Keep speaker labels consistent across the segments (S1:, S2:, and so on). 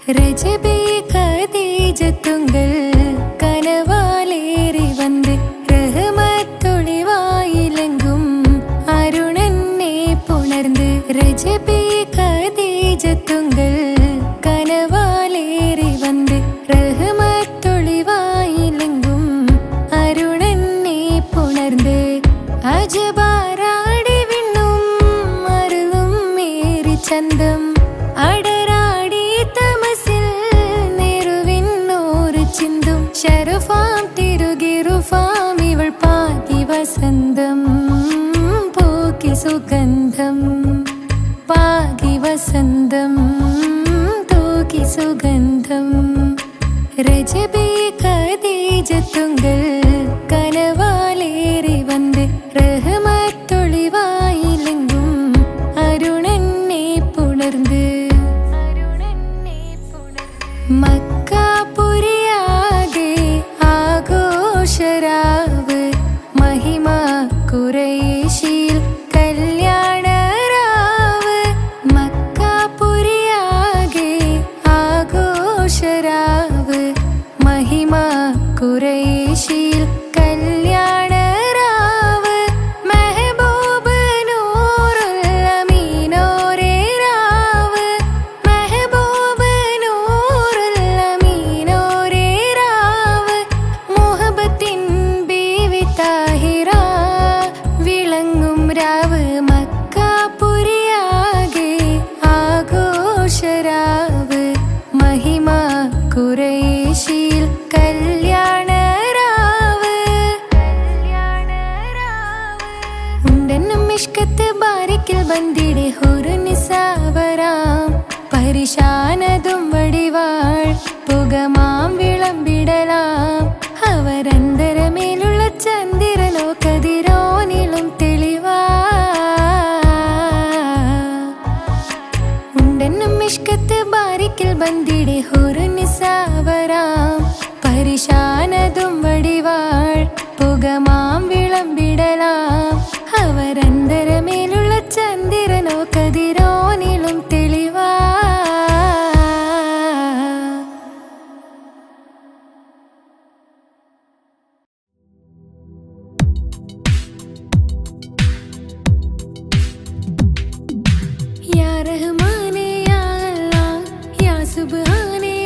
S1: രജബേ ഖദീജത്തുങ്കൾ കനവാലേറി വന്ന് റഹ്മത്തൊളിവായിലെങ്കും അരുണനെ പുണർന്ന് രജബേ ഖദീജത്തുങ്കൾ കനവാലേറി വന്ന് റഹ്മത്തൊളിവായിലെങ്കും അരുണനെ പുണർന്ന് അജബാരാടി വിണ്ണും അരുളും മേറി ചന്തം അടരാടി തമസിൽ നെറുവിന്നോറ് ചിന്തും ശരഫാം തിരുകിറുഫാം ഇവൾ പാകി വസന്തം പോക്കി സുഗന്ധം പാകി വസന്തം തൂക്കി സുഗന്ധം രജബേ ഖദീജത്തുങ്കൾ കനവാലേറി വന്ന് റഹ്മത്തൊളിവായിലെങ്കും അരുണനെ പുണർന്ന് മക്കാപുരിയാകെ ആഘോഷരാവ് മഹിമ ഖുറൈശിയിൽ കല്യാണരാവ് മക്കാപുരിയാകെ ആഘോഷരാവ് മഹിമ ഖുറൈശിയിൽ കല്യാണരാവ് മെഹബൂബ് നൂറുൽ അമീനോരേ രാവ് മെഹബൂബ് നൂറുൽ അമീനോരേ രാവ് മുഹബത്തിൻ ബീവി താഹിറ വിളങ്ങും രാവ് മക്കാപുരിയാകെ ആഘോഷരാവ് മഹിമ ഖുറൈശിയിൽ കല്യാണരാവ് ഉണ്ടെന്നും ഇഷ്കത്ത് ബാരിക്കിൽ ബന്ദിടെ ഹുറുനിസാവരാം പരിശാനതും വടിവാൾ പുകമാം വിളമ്പിടലാം അവരന്തരമേലുള്ള ചന്ദ്രനോ കതിരോനിലും തെളിവാ ഉണ്ടെന്നും ഇഷ്കത്ത് ബാരിക്കിൽ ബന്ദിടെ ഹുറുനിസാവരാം പരിശാനതും വടിവാൾ പുകമാം വിളമ്പിടലാം അവരന്തരമേലുള്ള ചന്ദ്രനോ കതിരോനിലും തെളിവാ യാ റഹ്മാനേ യാ അല്ലാഹ് യാ സുബ്ഹാനേ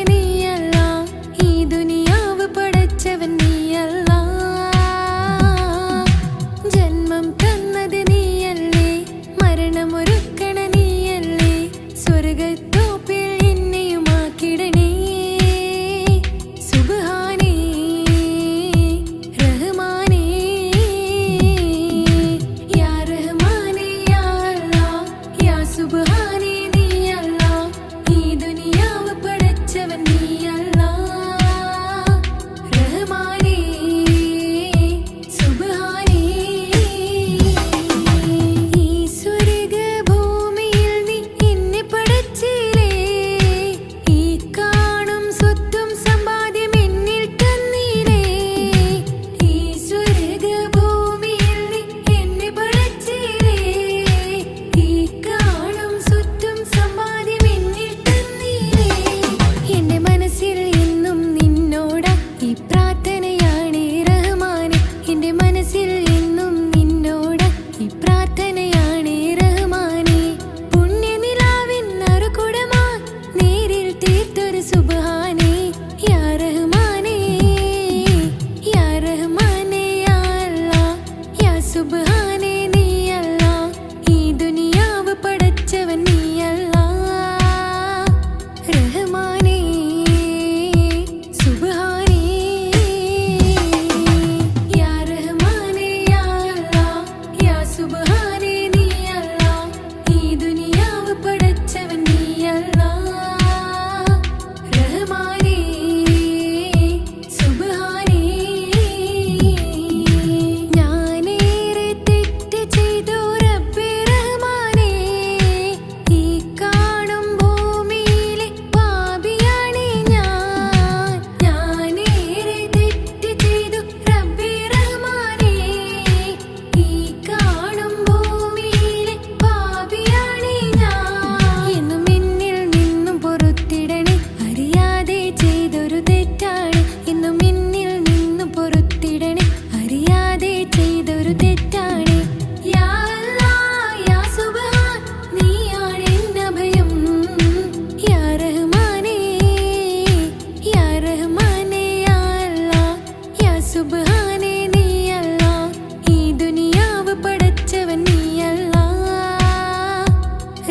S1: റഹ്മാനേ യാ അല്ലാഹ് യാ സുബ്ഹാനേ നീ അല്ലാഹ് ഈ ദുനിയാവ് പടച്ചവൻ നീ അല്ലാഹ്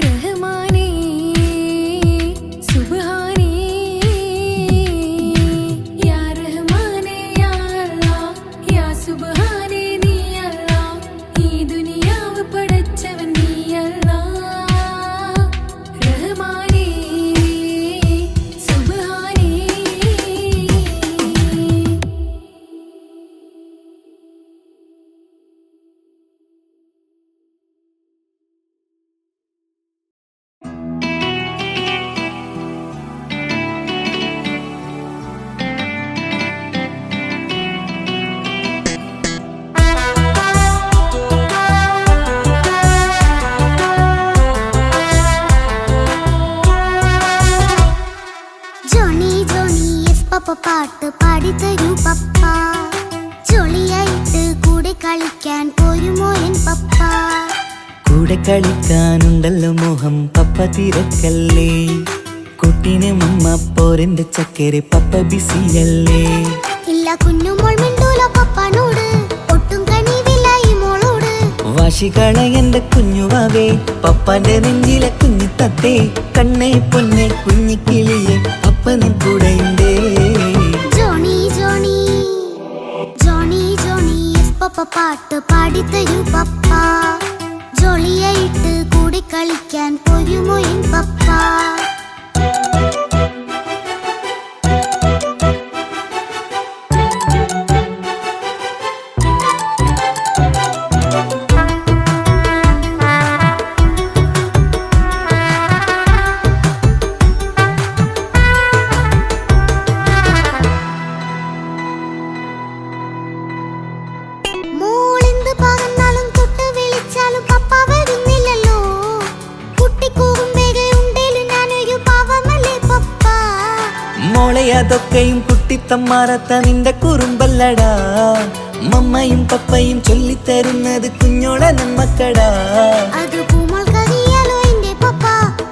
S1: റഹ്മാനേ സുബ്ഹാനേ യാ റഹ്മാനേ യാ അല്ലാഹ് യാ സുബ്ഹാനേ നീ അല്ലാഹ് ഈ ദുനിയാവ് പടച്ചവൻ നീ അല്ലാഹ് റഹ്മാനേ സുബ്ഹാനേ.
S2: ജോണി ജോണി എസ് പപ്പ പാട്ട് പാടിത്തരൂ പപ്പ ജോളിയായിട്ട് കൂടെ കളിക്കാൻ പോരുമോ എൻ പപ്പ
S3: കൂടെ കളിക്കാനുണ്ടല്ലോ മോഹം പപ്പ തിരക്കല്ലേ കുട്ടീനെ മമ്മ പോരെന്റെ ചക്കരെ പപ്പ ബിസിയല്ലേ
S2: ഇല്ല കുഞ്ഞുമോൾ മിണ്ടൂല പപ്പനോട് ഒട്ടും കണിവില്ല ഈ മോളോട്
S3: വാശികള എന്റെ കുഞ്ഞുവാവേ പപ്പാന്റെ നെഞ്ചിലെ കുഞ്ഞു തത്തേ കണ്ണേ പൊന്നെ കുഞ്ഞിക്കിളിയെ അപ്പനും കൂടെയുണ്ടേ
S2: Johnny Johnny Johnny Johnny yes papa പാട്ട് പാടിത്തരൂ പപ്പ ജോളിയായിട്ട് കൂടെ കളിക്കാൻ പോരുമോ എൻ പപ്പ മോളെന്ത് പറഞ്ഞാലും തൊട്ട് വിളിച്ചാലും പപ്പ വരുന്നില്ലല്ലോ കുട്ടിക്കൂകും വേഗയുണ്ടേലും ഞാനൊരു പാവമല്ലേ പപ്പ
S3: മോളെ അതൊക്കെയും കുട്ടിത്തമ്മാറത്ത നിന്റെ കുറുമ്പല്ലടാ മമ്മയും പപ്പയും ചൊല്ലിത്തരുന്നത് കുഞ്ഞോളെ നമ്മക്കടാ
S2: അത് പൂമോൾക്കറിയാലോ എന്റെ പപ്പ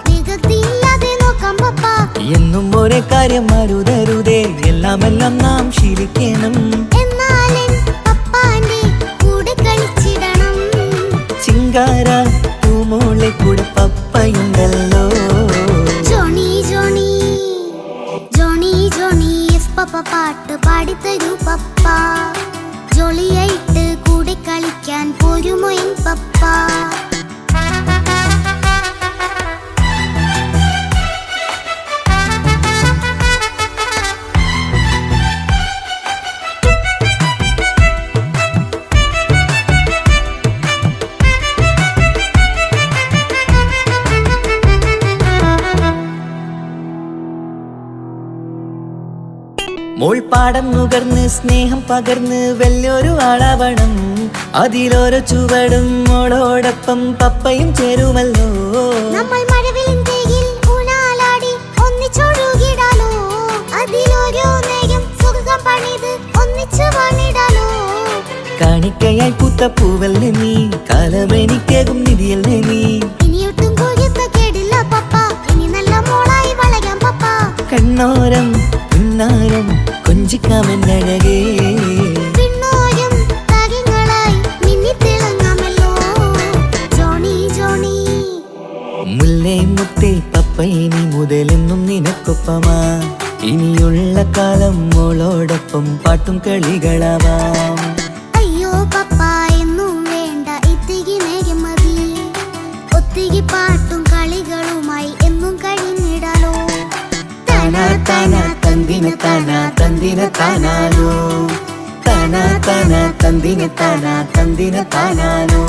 S2: വേഗത്തില്ലാതെ നോക്കാം പപ്പ
S3: എന്നും ഒരേ കാര്യം മരുതരുതേ എല്ലാം നാം ശീലിക്കണം
S2: എന്നാലെൻ പപ്പാന്റെ കൂടെ കളിച്ചിടണം
S3: ചിങ്കാര പൂമോളെ കൂടെ പപ്പയുണ്ടല്ലോ
S2: Johnny Johnny Johnny Johnny yes papa പാട്ട് പാടിത്തരൂ പപ്പ ജോളിയായിട്ട് കൂടെ കളിക്കാൻ പോരുമോ എൻ പപ്പ
S3: മോൾ പാടം നുകർന്ന് സ്നേഹം പകർന്ന് വലിയൊരു ആളാവണം അതിലോരോ ചുവടും മോളോടൊപ്പം പപ്പയും ചേരുമല്ലോ
S2: നമ്മൾ മഴവിലിൻ തേകിൽ ഊനാലാടി ഒന്നിച്ചൊഴുകിടാലോ അതിലോരോ നേരം സുഖം പണിത് ഒന്നിച്ചു പണിടാലോ
S3: കാണിക്കയായി പൂത്ത പൂവല്ലേ നീ കാലമെനിക്കേകും നിധിയല്ലേ നീ
S2: ഇനിയൊട്ടും കൂടിയത്ത കേടില്ല പപ്പ ഇനി നല്ല മോളായി വളരാം പപ്പ
S3: കണ്ണോരം പിന്നാരം കൊഞ്ചിക്കാമെന്നഴകേ
S2: പിന്നോരും താരങ്ങളായി മിന്നിത്തിളങ്ങാമല്ലോ ജോണി ജോണി
S3: മുല്ലേ മുത്തേ പപ്പ ഇനി മുതലെന്നും നിനക്കൊപ്പമാ ഇനിയുള്ള കാലം മോളോടൊപ്പം പാട്ടും കളികളാവാം
S2: അയ്യോ പപ്പ എന്നും വേണ്ട ഇത്തിരി നേരം മതി ഒത്തിരി പാട്ടും കളികളുമായി എന്നും കഴിഞ്ഞിടാലോ
S3: താനാ താനാ തന്തിന താനാ തന്തിന താനാനോ താനാ താനാ തന്തിന താനാ തന്തിന താനാനോ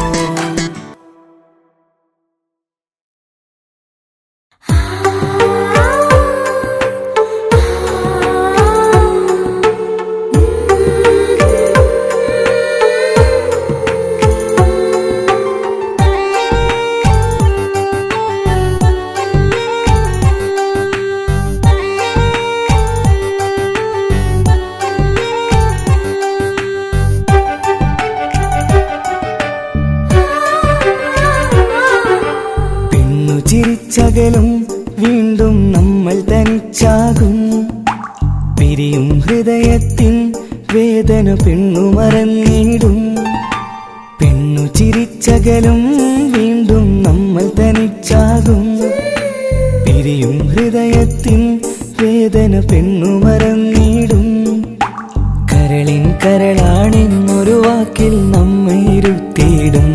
S3: ചിരിച്ചകലും വീണ്ടും നമ്മൾ തനിച്ചാകും പിരിയും ഹൃദയത്തിൻ വേദന പെണ്ണു മറന്നിടും. പെണ്ണു ചിരിച്ചകലും വീണ്ടും നമ്മൾ തനിച്ചാകും. പിരിയും ഹൃദയത്തിൻ വേദന പെണ്ണു മറന്നിടും. കരളിൻ കരളാണെന്നൊരു വാക്കിൽ നമ്മെ ഇരുത്തിയിടും.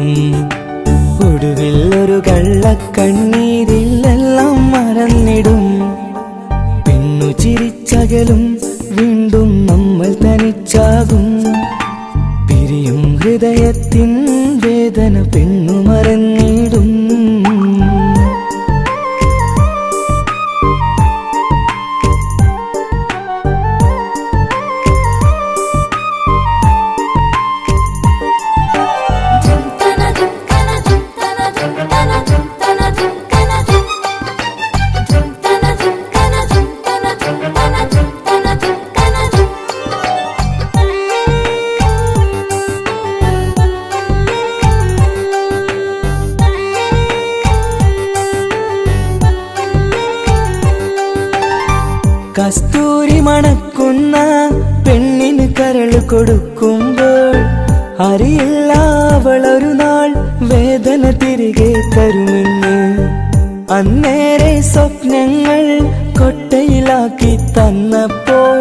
S3: ഒടുവിൽ ഒരു കള്ളക്കണ്ണീരിൽ എല്ലാം മറന്നിടും. പെണ്ണു ചിരിച്ചകലും വീണ്ടും നമ്മൾ തനിച്ചാകും. പിരിയും ഹൃദയത്തിൻ വേദന പെണ്ണു മറന്നിടും. കസ്തൂരി മണക്കുന്ന പെണ്ണിന് കരള് കൊടുക്കുമ്പോൾ അറിയില്ല അവളൊരു നാൾ വേദന തിരികെ തരുമെന്ന്. അന്നേരെ സ്വപ്നങ്ങൾ കൊട്ടയിലാക്കി തന്നപ്പോൾ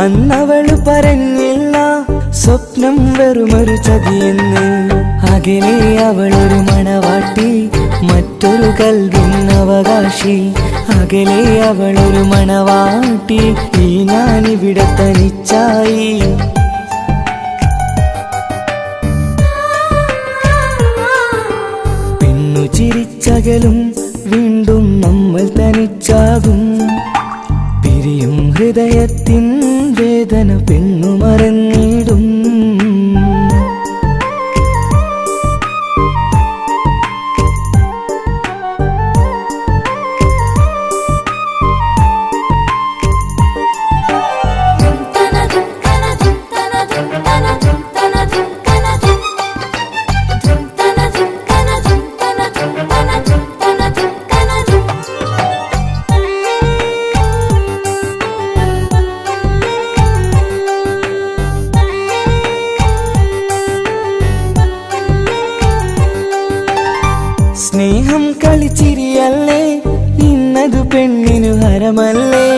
S3: അന്നവള് പറഞ്ഞില്ല സ്വപ്നം വെറുമൊരു ചതിയെന്ന്. അകലെ അവളൊരു മണവാട്ടി, മറ്റൊരു കൽവിൻ അവകാശി. അകലെ അവളൊരു മണവാട്ടി, ഈ ഞാനിവിടെ തനിച്ചായി. പെണ്ണു ചിരിച്ചകലും വീണ്ടും നമ്മൾ തനിച്ചാകും. പിരിയും ഹൃദയത്തിൻ വേദന പെണ്ണു മറന്നിടും. സ്നേഹം കളിച്ചിരിയല്ലേ, ഇന്നതു പെണ്ണിനു ഹരമല്ലേ.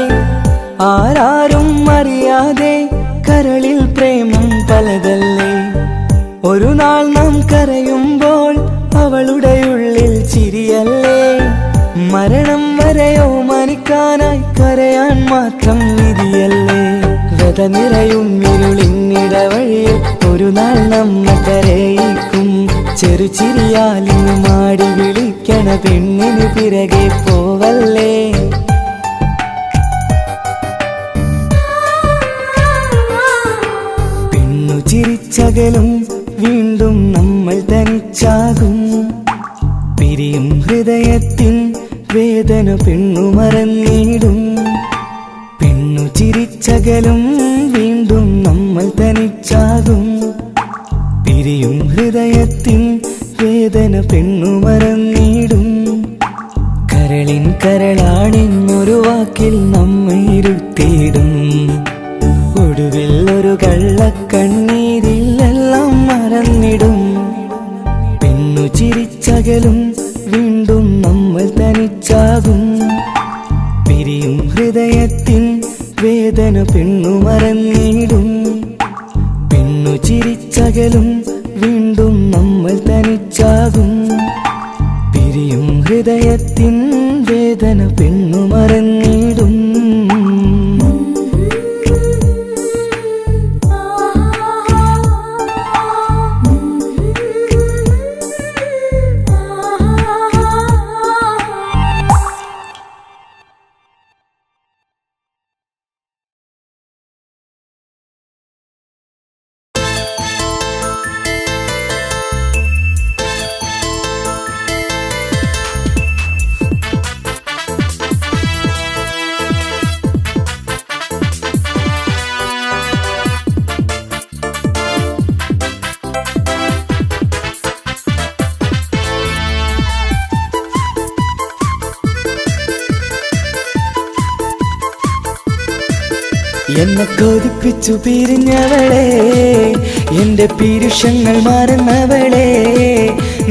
S3: ആരാരും അറിയാതെ കരളിൽ പ്രേമം പലതല്ലേ. ഒരു നാൾ നാം കരയുമ്പോൾ അവളുടെ ഉള്ളിൽ ചിരിയല്ലേ. മരണം വരെയോ മനിക്കാനായി കരയാൻ മാത്രം വിധിയല്ലേ. വ്യത നിറയും ഇരുളിന്നിടവഴിയിൽ ഒരു നാൾ നമ്മ കരയിക്കും. ചെറുചിരിയാലിന് മാടി വിളിക്കണ പെണ്ണിന് പിറകെ പോവല്ലേ. പെണ്ണു ചിരിച്ചകലും വീണ്ടും നമ്മൾ തനിച്ചാകും. പിരിയും ഹൃദയത്തിൻ വേദന പെണ്ണു മറന്നിടും. പെണ്ണു ചിരിച്ചകലും വീണ്ടും നമ്മൾ തനിച്ചാകും. പിരിയും ഹൃദയത്തിൻ വേദന പെണ്ണു മറന്നിടും. കരളിൻ കരളാണെന്നൊരു വാക്കിൽ നമ്മെ ഇരുത്തിയിടും. ഒടുവിൽ ഒരു കള്ളക്കണ്ണീരിൽ എല്ലാം മറന്നിടും. പെണ്ണു ചിരിച്ചകലും വീണ്ടും നമ്മൾ തനിച്ചാകും. പിരിയും ഹൃദയത്തിൻ വേദന പെണ്ണു മറന്നിടും. പെണ്ണു ചിരിച്ചകലും വീണ്ടും നമ്മൾ തനിച്ചാകും. പിരിയും ഹൃദയത്തിൻ വേദന പെണ്ണു മറന്നിടും. എന്നെ കൊതിപ്പിച്ചു പിരിഞ്ഞവളെ, എന്റെ പീരുഷങ്ങൾ മറന്നവളെ,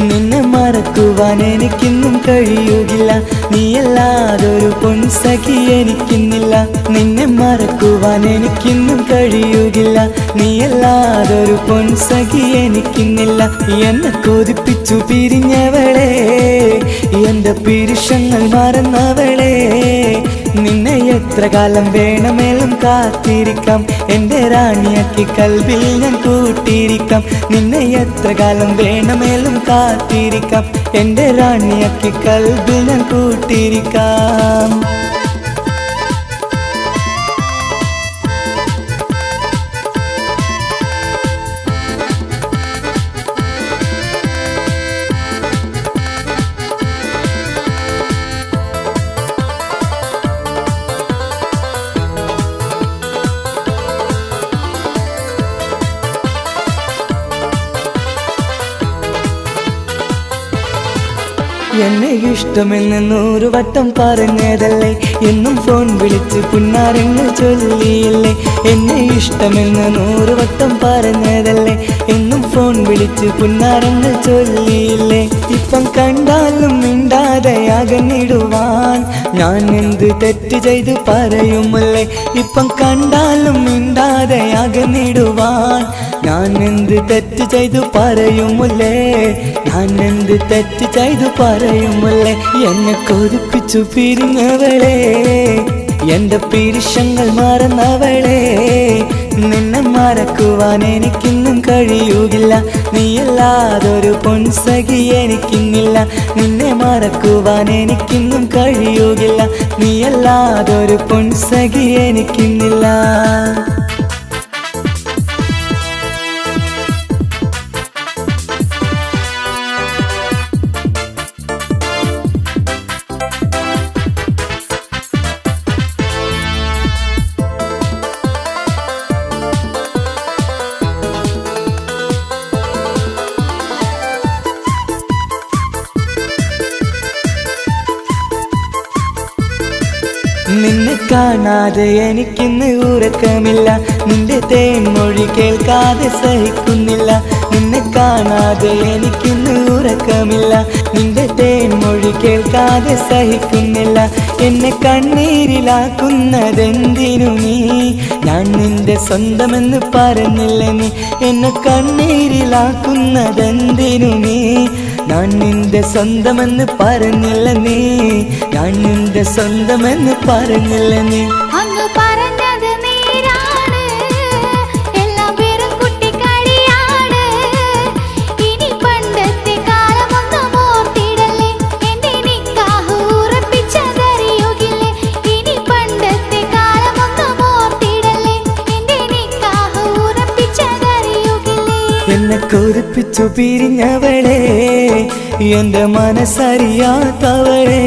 S3: നിന്നെ മറക്കുവാൻ എനിക്കിന്നും കഴിയുകില്ല, നീയല്ലാതൊരു പൊൻസഖി എനിക്കിന്നില്ല. നിന്നെ മറക്കുവാൻ എനിക്കിന്നും കഴിയുകില്ല, നീയല്ലാതൊരു പൊൻസഖി എനിക്കിന്നില്ല. എന്നെ കൊതിപ്പിച്ചു പിരിഞ്ഞവളെ, എന്റെ പീരുഷങ്ങൾ മറന്നവളെ, നിന്നെ എത്ര കാലം വേണമെങ്കിലും കാത്തിരിക്കാം, എന്റെ റാണിയാക്കി കൽവിൽ ഞാൻ കൂട്ടിയിരിക്കാം. നിന്നെ എത്ര കാലം വേണമെങ്കിലും കാത്തിരിക്കാം, എന്റെ റാണിയാക്കി കൽവിൽ ഞാൻ കൂട്ടിയിരിക്കാം. എന്നെ ഇഷ്ടമെന്ന് 100 വട്ടം പറഞ്ഞതല്ലേ, എന്നും ഫോൺ വിളിച്ച് പുന്നാരങ്ങൾ ചൊല്ലിയില്ലേ. എന്നെ ഇഷ്ടമെന്ന് 100 വട്ടം പറഞ്ഞതല്ലേ, എന്നും ഫോൺ വിളിച്ച് പുന്നാരങ്ങൾ ചൊല്ലിയില്ലേ. ഇപ്പം കണ്ടാലും മിണ്ടാതെ അകന്നിടുവാൻ ഞാൻ എന്ത് തെറ്റ് ചെയ്ത് പറയുമല്ലേ. ഇപ്പം കണ്ടാലും മിണ്ടാതെ അകന്നിടുവാൻ ഞാൻ എന്ത് തെറ്റ് ചെയ്തു പറയുമല്ലേ, ഞാൻ എന്ത് തെറ്റ് ചെയ്തു പറയുമല്ലേ. എന്നെ കൊതിപ്പിച്ചു പിരിഞ്ഞവളെ, എന്റെ പീരുഷങ്ങൾ മറന്നവളെ, നിന്നെ മറക്കുവാൻ എനിക്കിന്നും കഴിയുകില്ല, നീയല്ലാതൊരു പൊൻസഖി എനിക്കിന്നില്ല. നിന്നെ മറക്കുവാൻ എനിക്കിന്നും കഴിയുകില്ല, നീയല്ലാതൊരു പൊൻസഖി എനിക്കിന്നില്ല. നിന്നെ കാണാതെ എനിക്കിന്ന് ഉറക്കമില്ല, നിന്റെ തേൻമൊഴി കേൾക്കാതെ സഹിക്കുന്നില്ല. നിന്നെ കാണാതെ എനിക്കിന്ന് ഉറക്കമില്ല, നിന്റെ തേൻമൊഴി കേൾക്കാതെ സഹിക്കുന്നില്ല. എന്നെ കണ്ണീരിലാക്കുന്നതെന്തിനു നീ, ഞാൻ നിന്റെ സ്വന്തമെന്ന് പറഞ്ഞില്ല നീ. എന്നെ കണ്ണീരിലാക്കുന്നതെന്തിനു നീ, ഞാൻ നിന്റെ സ്വന്തമെന്ന് പറഞ്ഞില്ല നീ, ഞാൻ നിന്റെ സ്വന്തമെന്ന് പറഞ്ഞില്ല നീ.
S2: അങ്ങ് പറഞ്ഞത് നേരാണ്, എല്ലാം വെറും കുട്ടിക്കളിയാണ്. ഇനി പണ്ടത്തെ കാലമൊന്നും ഓർത്തിടല്ലേ, എന്റെ നിക്കാഹ് ഉറപ്പിച്ചതറിയുകില്ലേ. ഇനി പണ്ടത്തെ കാലമൊന്നും ഓർത്തിടല്ലേ, എന്റെ നിക്കാഹ് ഉറപ്പിച്ചതറിയുകില്ലേ.
S3: എന്നെ കൊതിപ്പിച്ചു പിരിഞ്ഞവളെ, എന്റെ മനസ്സറിയാത്തവളെ,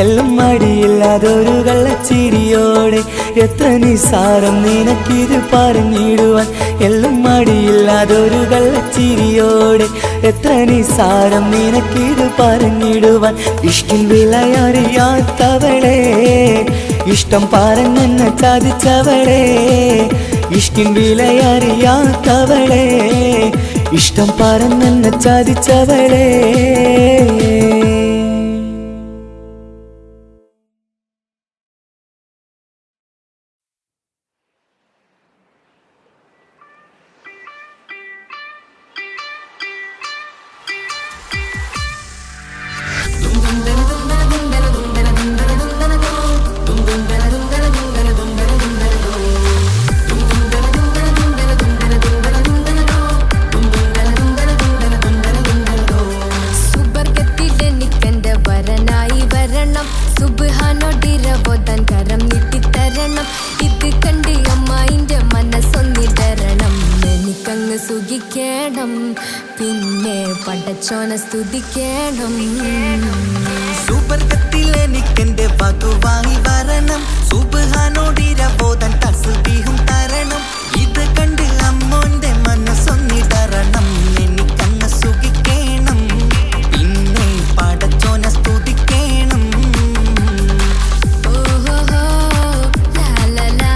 S3: എല്ലാം മടിയില്ലാതൊരു കള്ളച്ചിരിയോടെ, എത്ര നിസാരം നിനക്കിത് പറഞ്ഞിടുവാൻ. എല്ലാം മടിയില്ലാതൊരു കള്ളച്ചിരിയോടെ, എത്ര നിസാരം നിനക്കിത് പറഞ്ഞിടുവാൻ. ഇഷ്കിൻ വിലയറിയാത്തവളെ, ഇഷ്ടം പറഞ്ഞെന്നെ ചതിച്ചവളെ, ഇഷ്കിൻ വിലയറിയാത്തവളെ, ഇഷ്ടം പറഞ്ഞെന്നെ ചതിച്ചവളെ.
S1: സുഖിക്കണം, പിന്നെ പടച്ചോനെ സ്തുതിക്കണം.
S3: സുബർഗത്തിൽ എനിക്കെന്റെ വധുവായി വരണം, സുബ്ഹാനോടിരബോധൻ തസ്ബീഹും തരണം. ഇത് കണ്ട് അമ്മോന്റെ മനസ്സൊന്നിടറണം, എനിക്കങ്ങ് സുഖിക്കണം, പിന്നെ പടച്ചോനെ സ്തുതിക്കണം.
S1: ഓഹോ ലാ ലാ ലാ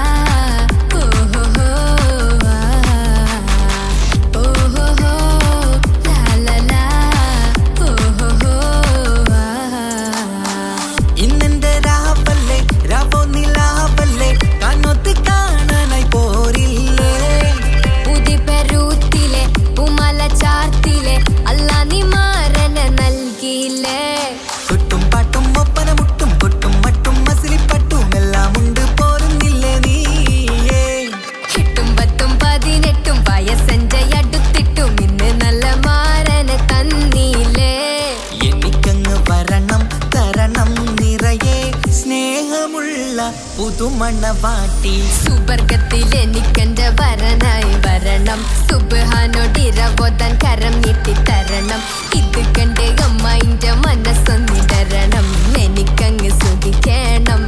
S3: മണവാട്ടി.
S1: സുബർഗത്തിൽ എനിക്കെന്റെ വരനായി വരണം, സുബ്ഹാനോടിരവോതാൻ കരം നീട്ടി തരണം. ഇത് കണ്ട് അമ്മായിന്റെ മനസ്സൊന്നിടരണം, എനിക്കങ്ങ് സ്തുതിക്കണം,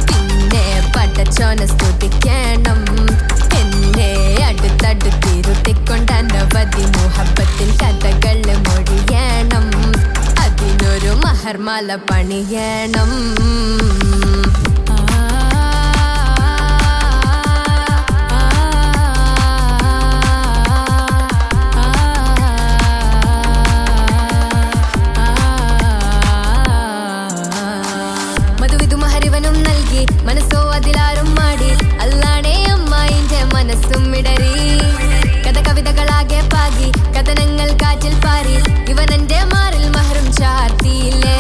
S1: പിന്നെ പടച്ചോനെ സ്തുതിക്കണം. എന്നെ അടുത്തടുത്തിരുത്തിക്കൊണ്ട് അനവധി മുഹബത്തിൻ കഥകൾ മൊഴിയണം, അതിനൊരു മഹർമാല പണിയണം. മനസ്സോ അതിലാരും മാടി, അല്ലാണേ അമ്മായിന്റെ മനസ്സും ഇടറി. കഥ കവിതകളാകെ പാകി, കഥനങ്ങൾ കാറ്റിൽ പാറി, ഇവനെന്റെ മാറിൽ മഹറും ചാർത്തിയില്ലേ.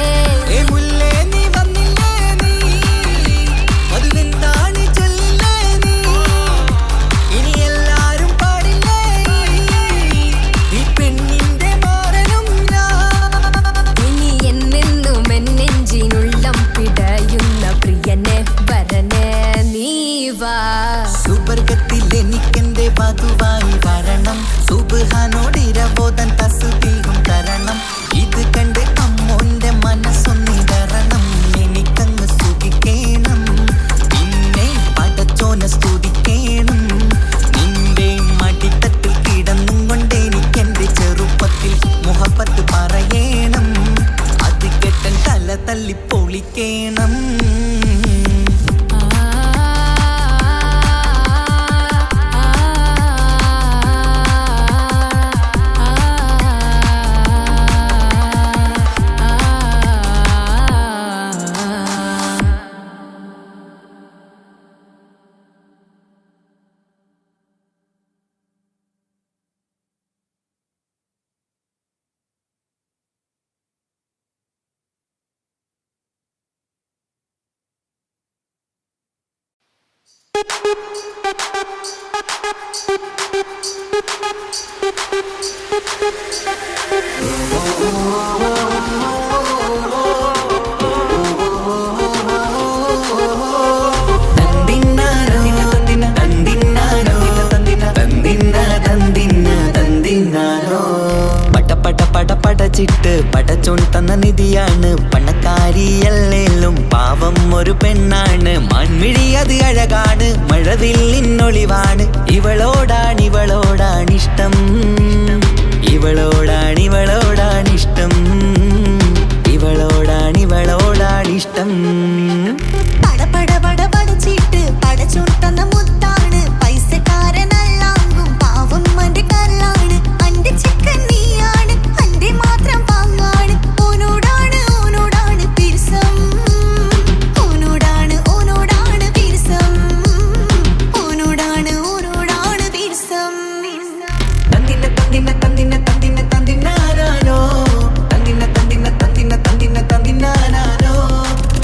S1: ഇനി എന്നെന്നും എന്നെഞ്ചിനുള്ളം പിടയുന്ന പ്രിയനെ വരനെ നീവാ.
S3: സുബർഗത്തിൽ എനിക്കെന്റെ വധുവായി വരണം, സുബ്ഹാനോടിരവോതാൻ തസ്ബീഹും തരണം. ഇത് കണ്ട് അമ്മോന്റെ മനസ്സൊന്നിടരണം, എനിക്കങ്ങ് സ്തുതിക്കണം, പിന്നെ പടച്ചോനെ സ്തുതിക്കണം. നിന്റെ മടിത്തട്ടിൽ കിടന്നും കൊണ്ട് എനിക്കെന്റെ ചെറുപ്പത്തിൽ മുഹബത്ത് പറയണം, അത് കെട്ടൻ തല തല്ലി പൊളിക്കണം. പടച്ചിട്ട് പടച്ചോൻ തന്ന നിധിയാണ്, പണക്കാരിയല്ലേലും പാവം ഒരു പെണ്ണാണ്. മാൻമിഴി അത് അഴകാണ്, മഴവില്ലിന്നൊളിവാണ്, ഇവളോടാണിഷ്ടം, ഇവളോടാണിഷ്ടം, ഇവളോടാണിഷ്ടം.
S2: പടച്ചിട്ട് പടച്ചോൻ തന്ന മുത്താണ്, പൈസക്കാരനല്ലാങ്കും പാവം അന്റെ കല്ലാണ്. അന്റെ ചിക്കൻ നീയാണ്, അന്റെ മാത്രം പാങ്ങാണ്, ഓനോടാണ് പിരിസം, ഓനോടാണ് പിരിസം, ഓനോടാണ് പിരിസം.
S3: തന്തിന തന്തിന തന്തിന തന്തിന തന്തിനാരോ, തന്തിന തന്തിന തന്തിന തന്തിന തന്തിനാരോ,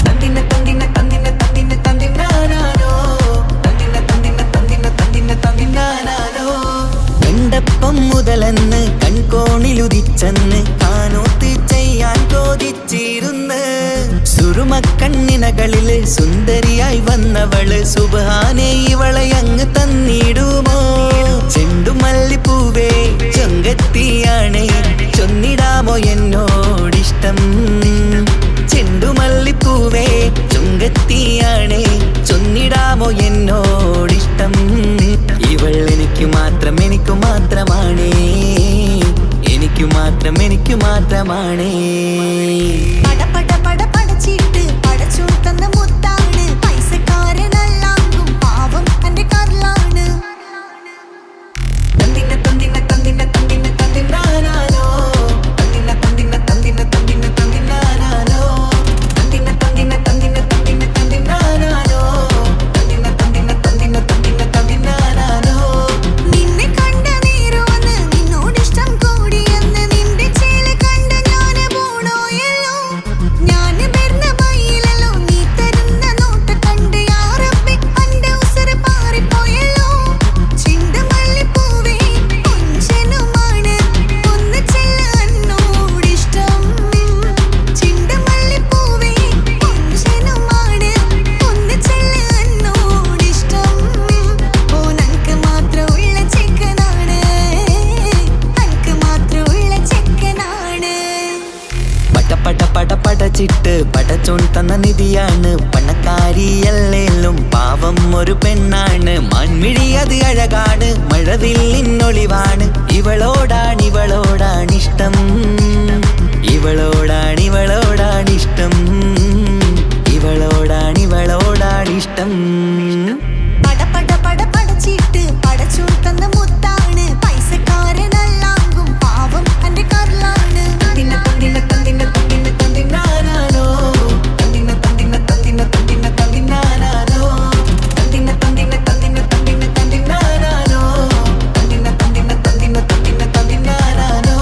S3: തന്തിന തന്തിന തന്തിന തന്തിന തന്തിനാരോ, തന്തിന തന്തിന തന്തിന തന്തിന തന്തിനാരോ. കണ്ടപ്പം മുതലെന്ന് കൺകോണിലുദിച്ചെന്ന് കാനോത്ത് ചെയ്യാൻ ചോദിച്ചിരുന്ന്, സുറുമക്കണ്ണിനകളില് സുന്ദരിയായി വന്നവള്, സുബ്ഹാനേ ഇവളെ അങ്ങ് തന്നിടുമോ. ചെണ്ടുമല്ലിപ്പൂവേ ചൊങ്കത്തിയാണ്, ചൊന്നിടാമോ എന്നോടിഷ്ടം. ചെണ്ടുമല്ലിപ്പൂവേ ചൊങ്കത്തിയാണ്, ചൊന്നിടാമോ എന്നോടിഷ്ടം. ഇവൾ എനിക്ക് മാത്രമാണേ, എനിക്ക് മാത്രമാണേ.
S2: പടച്ചിട്ട് പടച്ചോൻ തന്ന മുത്താണ്, പൈസക്കാരനല്ലാങ്കും പാവം അന്റെ കല്ലാണ്.
S3: കുട്ടിയാണ് പണക്കാരിയല്ലേലും പാവം ഒരു പെണ്ണാണ് മാൻമിഴി അത് അഴകാണ് മഴവില്ലിന്നൊളിവാണ് ഇവളോടാണിഷ്ടം ഇവളോടാണിഷ്ടം ഇവളോടാണിഷ്ടം
S4: പടച്ചിട്ട് പടച്ചൂർ തന്ന മുത്താണ് പൈസക്കാരനല്ലാങ്കും പാവം എന്റെ കർലാണ് തന്തിന തന്തിന തന്തിന തന്തിന തന്തിനാനോ തന്തിന തന്തിന തന്തിന തന്തിന തന്തിനാനോ തന്തിന തന്തിന തന്തിന തന്തിന തന്തിനാനോ തന്തിന തന്തിന തന്തിന തന്തിന തന്തിനാനോ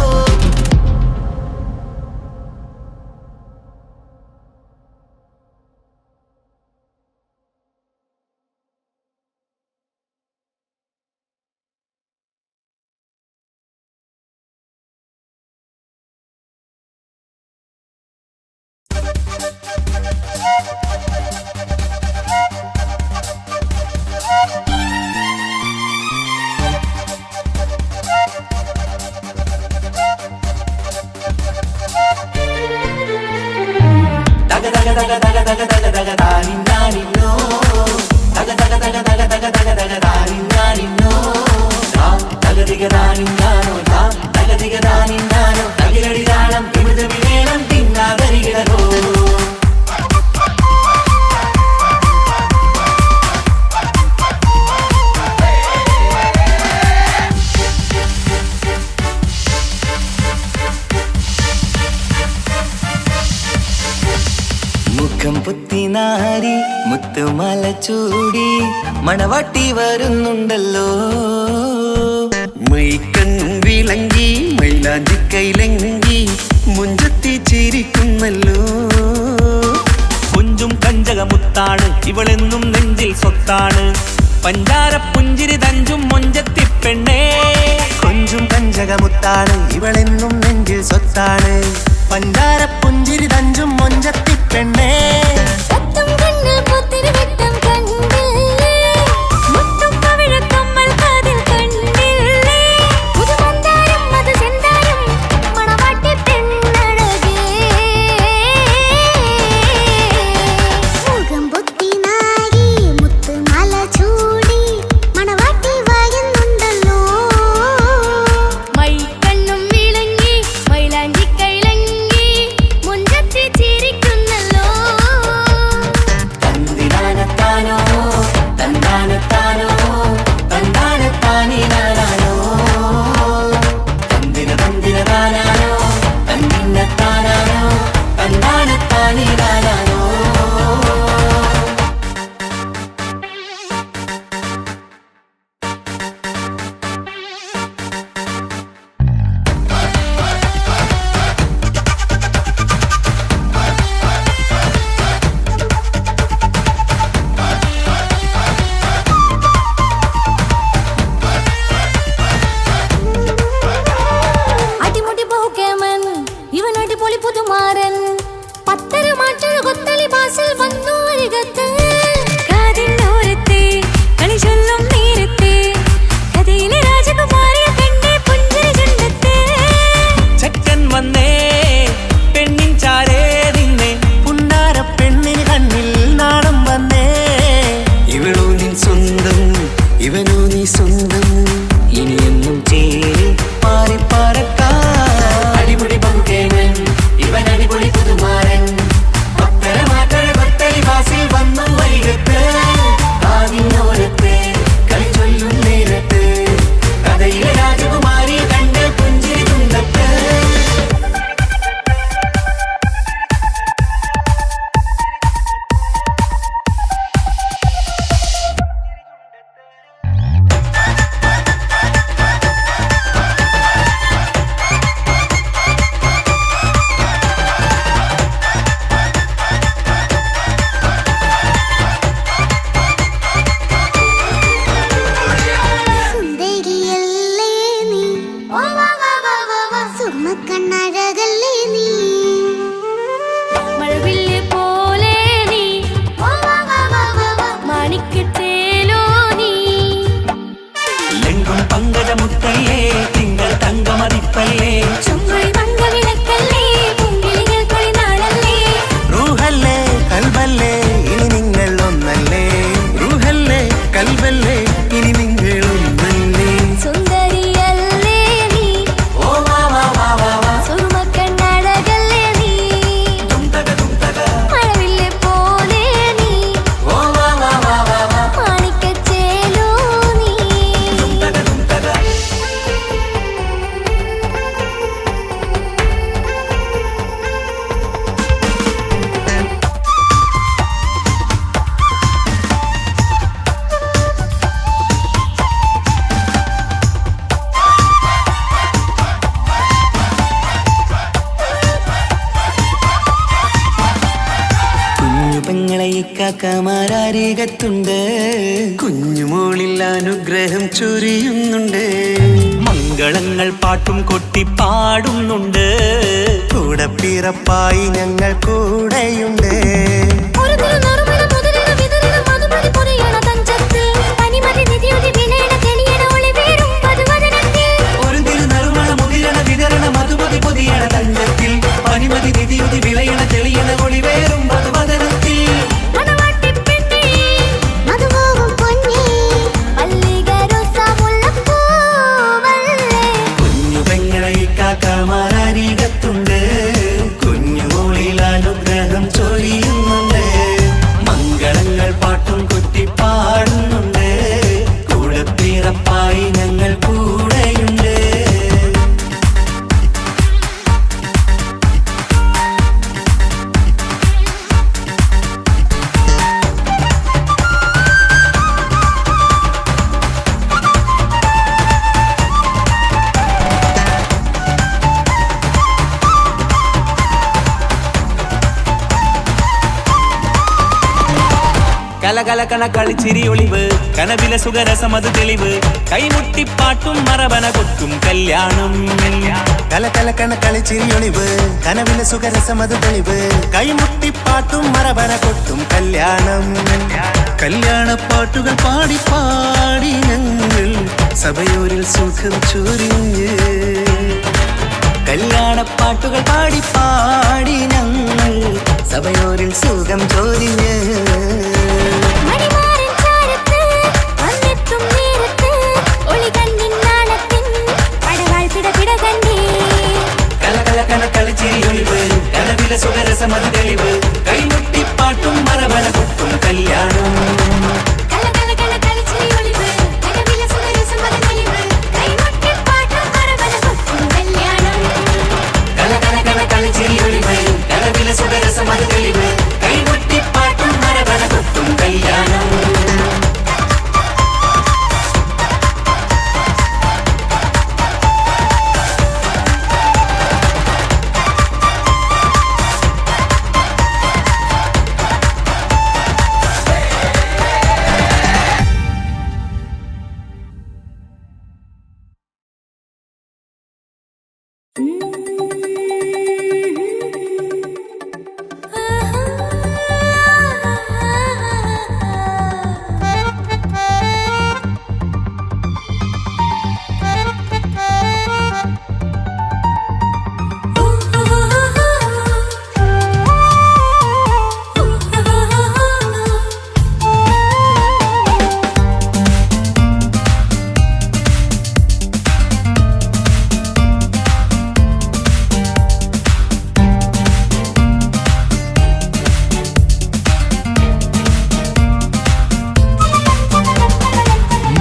S3: മുഖം പുത്തിനാരി മുത്തുമാല ചൂടി മണവാട്ടി വരുന്നുണ്ടല്ലോ
S5: മൈക്കണ്ണും വിളങ്ങി മൈലാഞ്ചി കൈലങ്കി മുഞ്ചത്തി ചിരിക്കുന്നല്ലോ
S6: കൊഞ്ചും കഞ്ചകമുത്താണ് ഇവളെന്നും നെഞ്ചിൽ സ്വത്താണ് പഞ്ചാര പുഞ്ചിരി തഞ്ചും മൊഞ്ചത്തി പെണ്ണേ
S5: കൊഞ്ചും കഞ്ചകമുത്താണ് ഇവളെന്നും നെഞ്ചിൽ സ്വത്താണ് പഞ്ചാര പുഞ്ചിരി തഞ്ചും മൊഞ്ചത്തി പെണ്ണേ
S2: സത്തം കണ്ണിൽ പുത്തിരി വെട്ടം കണ്ടില്ലേ മുത്തും പവിഴക്കമ്മൽ കാതിൽ കണ്ടില്ലേ പുതുമന്ദാരം അത് ചെന്താരം മണവാട്ടി പെണ്ണഴകേ മുഖം പൊത്തി നാരി മുത്തുമാല ചൂടി മണവാട്ടി വായുന്നുണ്ടല്ലോ
S1: മൈക്കണ്ണും വിളങ്ങി മൈലാഞ്ചി കൈലങ്കി മുഞ്ചത്തി ചിരിക്കുന്നല്ലോ
S3: തന്തിനാനത്താനോ തന്താനത്താനോ തന്താനത്താനിനാനോ തന്തിന തന്തിന താനാനോ തന്തിന്നത്താനാനോ തന്താനത്താനിനാനോ
S1: അടിമുടി ബഹുകേമൻ ഇവൻ അടിപൊളി പുതുമാരൻ പത്തര മാറ്റൊരു കൊത്തളി ബാസിൽ വന്നു അരികത്ത് കാതിന്നോരത്തെ കളി ചൊല്ലും നേരത്തെ കഥയിലെ രാജകുമാരിയെ കണ്ടേ പുഞ്ചിരി ചുണ്ടത്തെ
S6: ചെക്കൻ വന്നേ പെണ്ണിൻ ചാരേ നിന്നെ
S5: പുന്നാര പെണ്ണിന് കണ്ണിൽ നാണം വന്നേ ഇവളോ നിൻ സ്വന്തം ഇവനോ നീ സ്വന്തം
S3: ഇനിയെന്നും ചേരി പാറി പറക്കാൻ അടിപൊളി ബഹുകേമൻ ഇവൻ അടിപൊളി പുതുമാരൻ പത്തര മാറ്റൊരു കൊത്തളി ബാസിൽ വന്നു വൈകത്ത് കാതിന്നോരത്ത് കളി ചൊല്ലും നേരത്ത് കഥയിലെ രാജകുമാരി കണ്ട് പുഞ്ചിരി തുണ്ടത്ത്
S5: കാക്കമാരരികത്തുണ്ട്, കുഞ്ഞുമോളിൽ അനുഗ്രഹം ചൊരിയുന്നുണ്ട്.
S6: മംഗളങ്ങൾ പാട്ടും കൊട്ടി പാടുന്നുണ്ട്,
S5: കൂടെ പിറപ്പായി ഞങ്ങൾ കൂടെയുണ്ട്.
S1: ഒരു തിരുനറുമണ മുതിരണ വിതരണ മധുമതി പൊരിയണ തഞ്ചത്തിൽ പനിമതി നിധിയുടെ വിലയണ തെളിയണ ഒളി വീഴും മധുവദനത്തിൽ.
S6: ഒരു തിരുനറുമണ മുതിരണ വിതരണ മധുമതി പൊതിയണ തഞ്ചത്തിൽ പനിമതി നിധിയുടെ വിളയണ തെളിയണ ഒളിവേറും മധുവദനത്തിൽ.
S1: മണവാട്ടിപ്പെണ്ണേ
S2: മധുപോകും പൊന്നേ
S1: മല്ലിക റോസ മുല്ലപ്പൂവല്ലേ.
S5: കുഞ്ഞു പെങ്ങളെ കാക്കമാരരികത്തുണ്ട്, കുഞ്ഞുമോളിൽ അനുഗ്രഹം ചൊരിയുന്നുണ്ട്. മംഗളങ്ങൾ പാട്ടും കൊട്ടി പാടുന്നുണ്ട്, കൂടെ പിറപ്പായി ഞങ്ങൾ കൂടെയുണ്ട്.
S6: കലകലകണ കളിച്ചിരി ഒളിവ് കനവില സുഖരസമത് തെളിവ് കൈമുട്ടിപ്പാട്ടും മറവന കൊട്ടും കല്യാണം.
S5: കലകലകണ കളിച്ചിരിയൊളിവ് കനവിലെ സുഖരസമത് തെളിവ് കൈമുട്ടിപ്പാട്ടും മറവന കൊട്ടും കല്യാണം. കല്യാണപ്പാട്ടുകൾ പാടി പാടി ഞങ്ങൾ സഭയോരിൽ സുഖം ചൊരിഞ്ഞ്. കല്യാണപ്പാട്ടുകൾ പാടി പാടി ഞങ്ങൾ സഭയോരിൽ സുഖം ചൊരിഞ്ഞ്.
S1: മണിമാരൻ ചാരത്ത് വന്നെത്തും നേരത്ത് ഒളികണ്ണിൻ നാണത്തിൻ പടവാൾ പിടപിട കണ്ടേ.
S6: കലകലകണ കളിച്ചിരിയൊളിവ് കനവില സുഖരസമത് തെളിവ് കൈമുട്ടിപ്പാട്ടും മറവന കൊട്ടും കല്യാണം.
S1: കലകലകണ കളിച്ചിരി ഒളിവ് കനവില സുഖരസമത് തെളിവ് കൈമുട്ടിപ്പാട്ടും മറവന കൊട്ടും കല്യാണം.
S6: കലകലകണ കളിച്ചിരിയൊളിവ് കനവില സുഖരസമത് തെളിവ് കൈമുട്ടിപ്പാട്ടും മറവന കൊട്ടും കല്യാണം.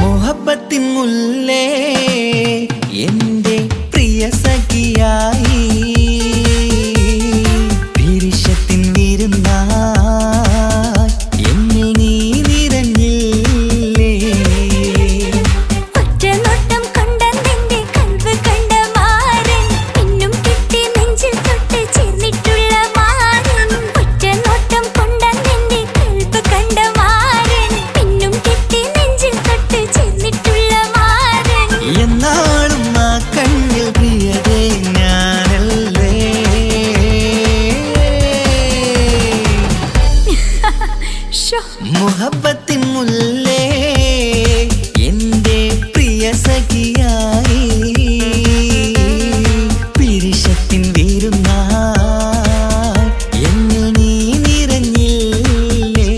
S3: മുഹബത്തിൻ മുല്ലേ എൻ്റെ പ്രിയ സഖിയായി പിരിശത്തിൻ വിരുന്നായി എന്നിൽ നീ നിറഞ്ഞില്ലേ.
S1: ഒറ്റനോട്ടം കൊണ്ടെന്റെ കൽവ് കണ്ട മാരൻ പിന്നും കിട്ടി നെഞ്ചിൽ തൊട്ട് ചേർന്നിട്ടുള്ള മാരൻ. ഒറ്റനോട്ടം കൊണ്ടെന്റെ കൽവ് കണ്ട മാരൻ പിന്നും കിട്ടി നെഞ്ചിൽ തൊട്ട് ചേർന്നിട്ടുള്ള മാരൻ.
S3: എന്നാളും ആ കണ്ണിൽ പ്രിയതേ ഞാനല്ലേ. മുഹബത്തിൻ മുല്ലേ എൻ്റെ പ്രിയ സഖിയായി പിരിശത്തിൻ വിരുന്നായി എന്നിൽ നീ നിറഞ്ഞില്ലേ.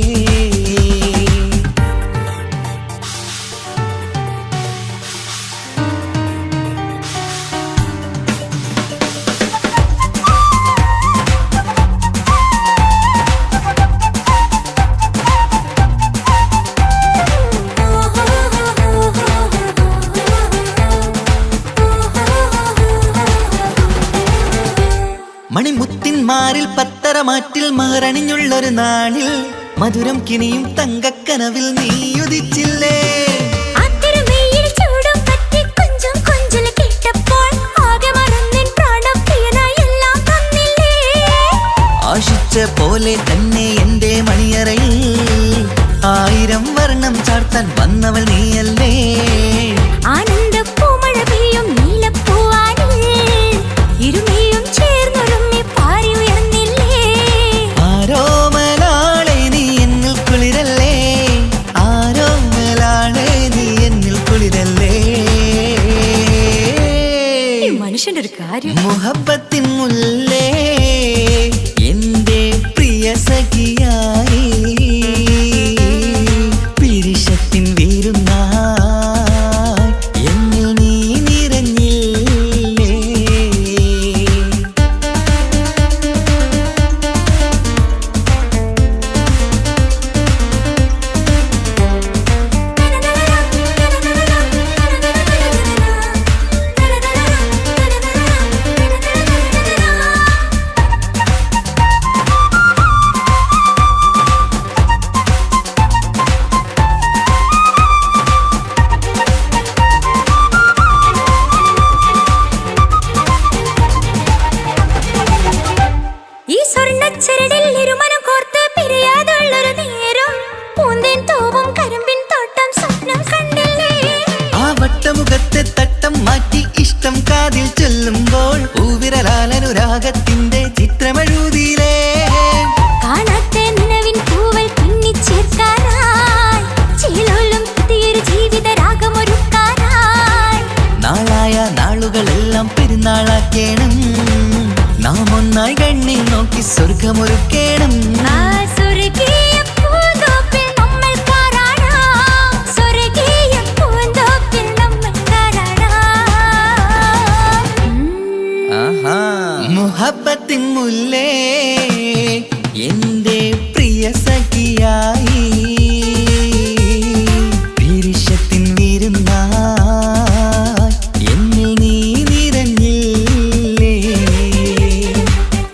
S3: മണിമുത്തിന്മാരിൽ പത്തരമാറ്റിൽ മഹറണിഞ്ഞുള്ളൊരു നാളിൽ മധുരം കിനിയും തങ്കക്കനവിൽ നീ ഉദിച്ചില്ലേ.
S1: ആ തിരുമേയിൽ ചൂടും പറ്റി കൊഞ്ചും കൊഞ്ചൽ കേട്ടപ്പോൾ ആകെ മറന്നിൻ പ്രാണപ്രിയനായി എല്ലാം തന്നില്ലേ.
S3: ആശിച്ച പോലെ തന്നെ എൻ്റെ മണിയറയിൽ
S1: കാര്യം?
S5: മുഹബത്തിൻ മുല്ലേ എന്റെ പ്രിയ സഖിയായി പിരിശത്തിൻ വീരുന്നായി എന്നിൽ നീ നിറഞ്ഞില്ലേ.
S1: ഈ സ്വർണ്ണച്ചരടിൽ ഇരുമനം കോർത്ത് പിരിയാതുള്ളൊരു നേരം പൂന്തേൻ തൂവും കരിമ്പിൻ തോട്ടം സ്വപ്നം കണ്ടില്ലേ.
S5: ആ വട്ടമുഖത്തെ തട്ടം മാറ്റി ഇഷ്ടം കാതിൽ ചൊല്ലുമ്പോൾ പൂവിരലാലനുരാഗത്തിന്റെ ചിത്രമെഴുതിയിലേ.
S1: കാണാത്ത നിലവിൻ പൂവൽ പിന്നിച്ചേർക്കാനായി ചിലോലും പുതിയൊരു ജീവിത രാഗമൊരുക്കാനായി
S5: നാളായ നാളുകളെല്ലാം പെരുന്നാളാക്കേണം. നാം ഒന്നായി കണ്ണിൽ നോക്കി സ്വർഗമൊരുക്കേണം.
S1: ആ സ്വർഗീയ പൂന്തോപ്പിൽ നമ്മൾ പാറാടാം. സ്വർഗീയ പൂന്തോപ്പിൽ നമ്മൾ പാറാടാം.
S5: ആഹാ. മുഹബത്തിൻ മുല്ലേ എന്റെ പ്രിയ സഖിയായി പിരിശത്തിൻ വീരുന്നായി എന്നിൽ നീ നിറഞ്ഞില്ലേ.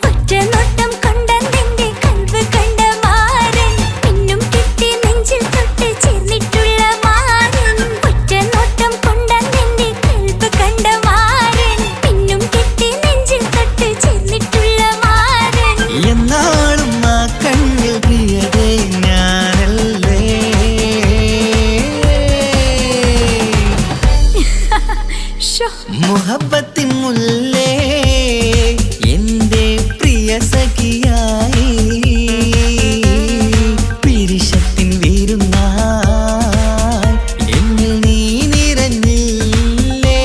S1: ഒറ്റ നോട്ടം കൊണ്ടെന്റെ കൽവ് കണ്ട മാരൻ പിന്നും കിട്ടി നെഞ്ചിൽ തൊട്ട് ചേർന്നിട്ടുള്ള മാരൻ. ഒറ്റ നോട്ടം കൊണ്ടെന്റെ കൽവ് കണ്ട മാരൻ പിന്നും കിട്ടി നെഞ്ചിൽ തൊട്ട് ചേർന്നിട്ടുള്ള മാരൻ.
S5: എന്നാളും ആ കണ്ണിൽ പ്രിയതേ ഞാനല്ലേ.
S1: ഷോ
S5: മുഹബത്തിൻ മുല്ലേ എന്റെ പ്രിയ സഖിയായി പിരിശത്തിൻ വീരുന്നായി എന്നിൽ നീ നിറഞ്ഞില്ലേ.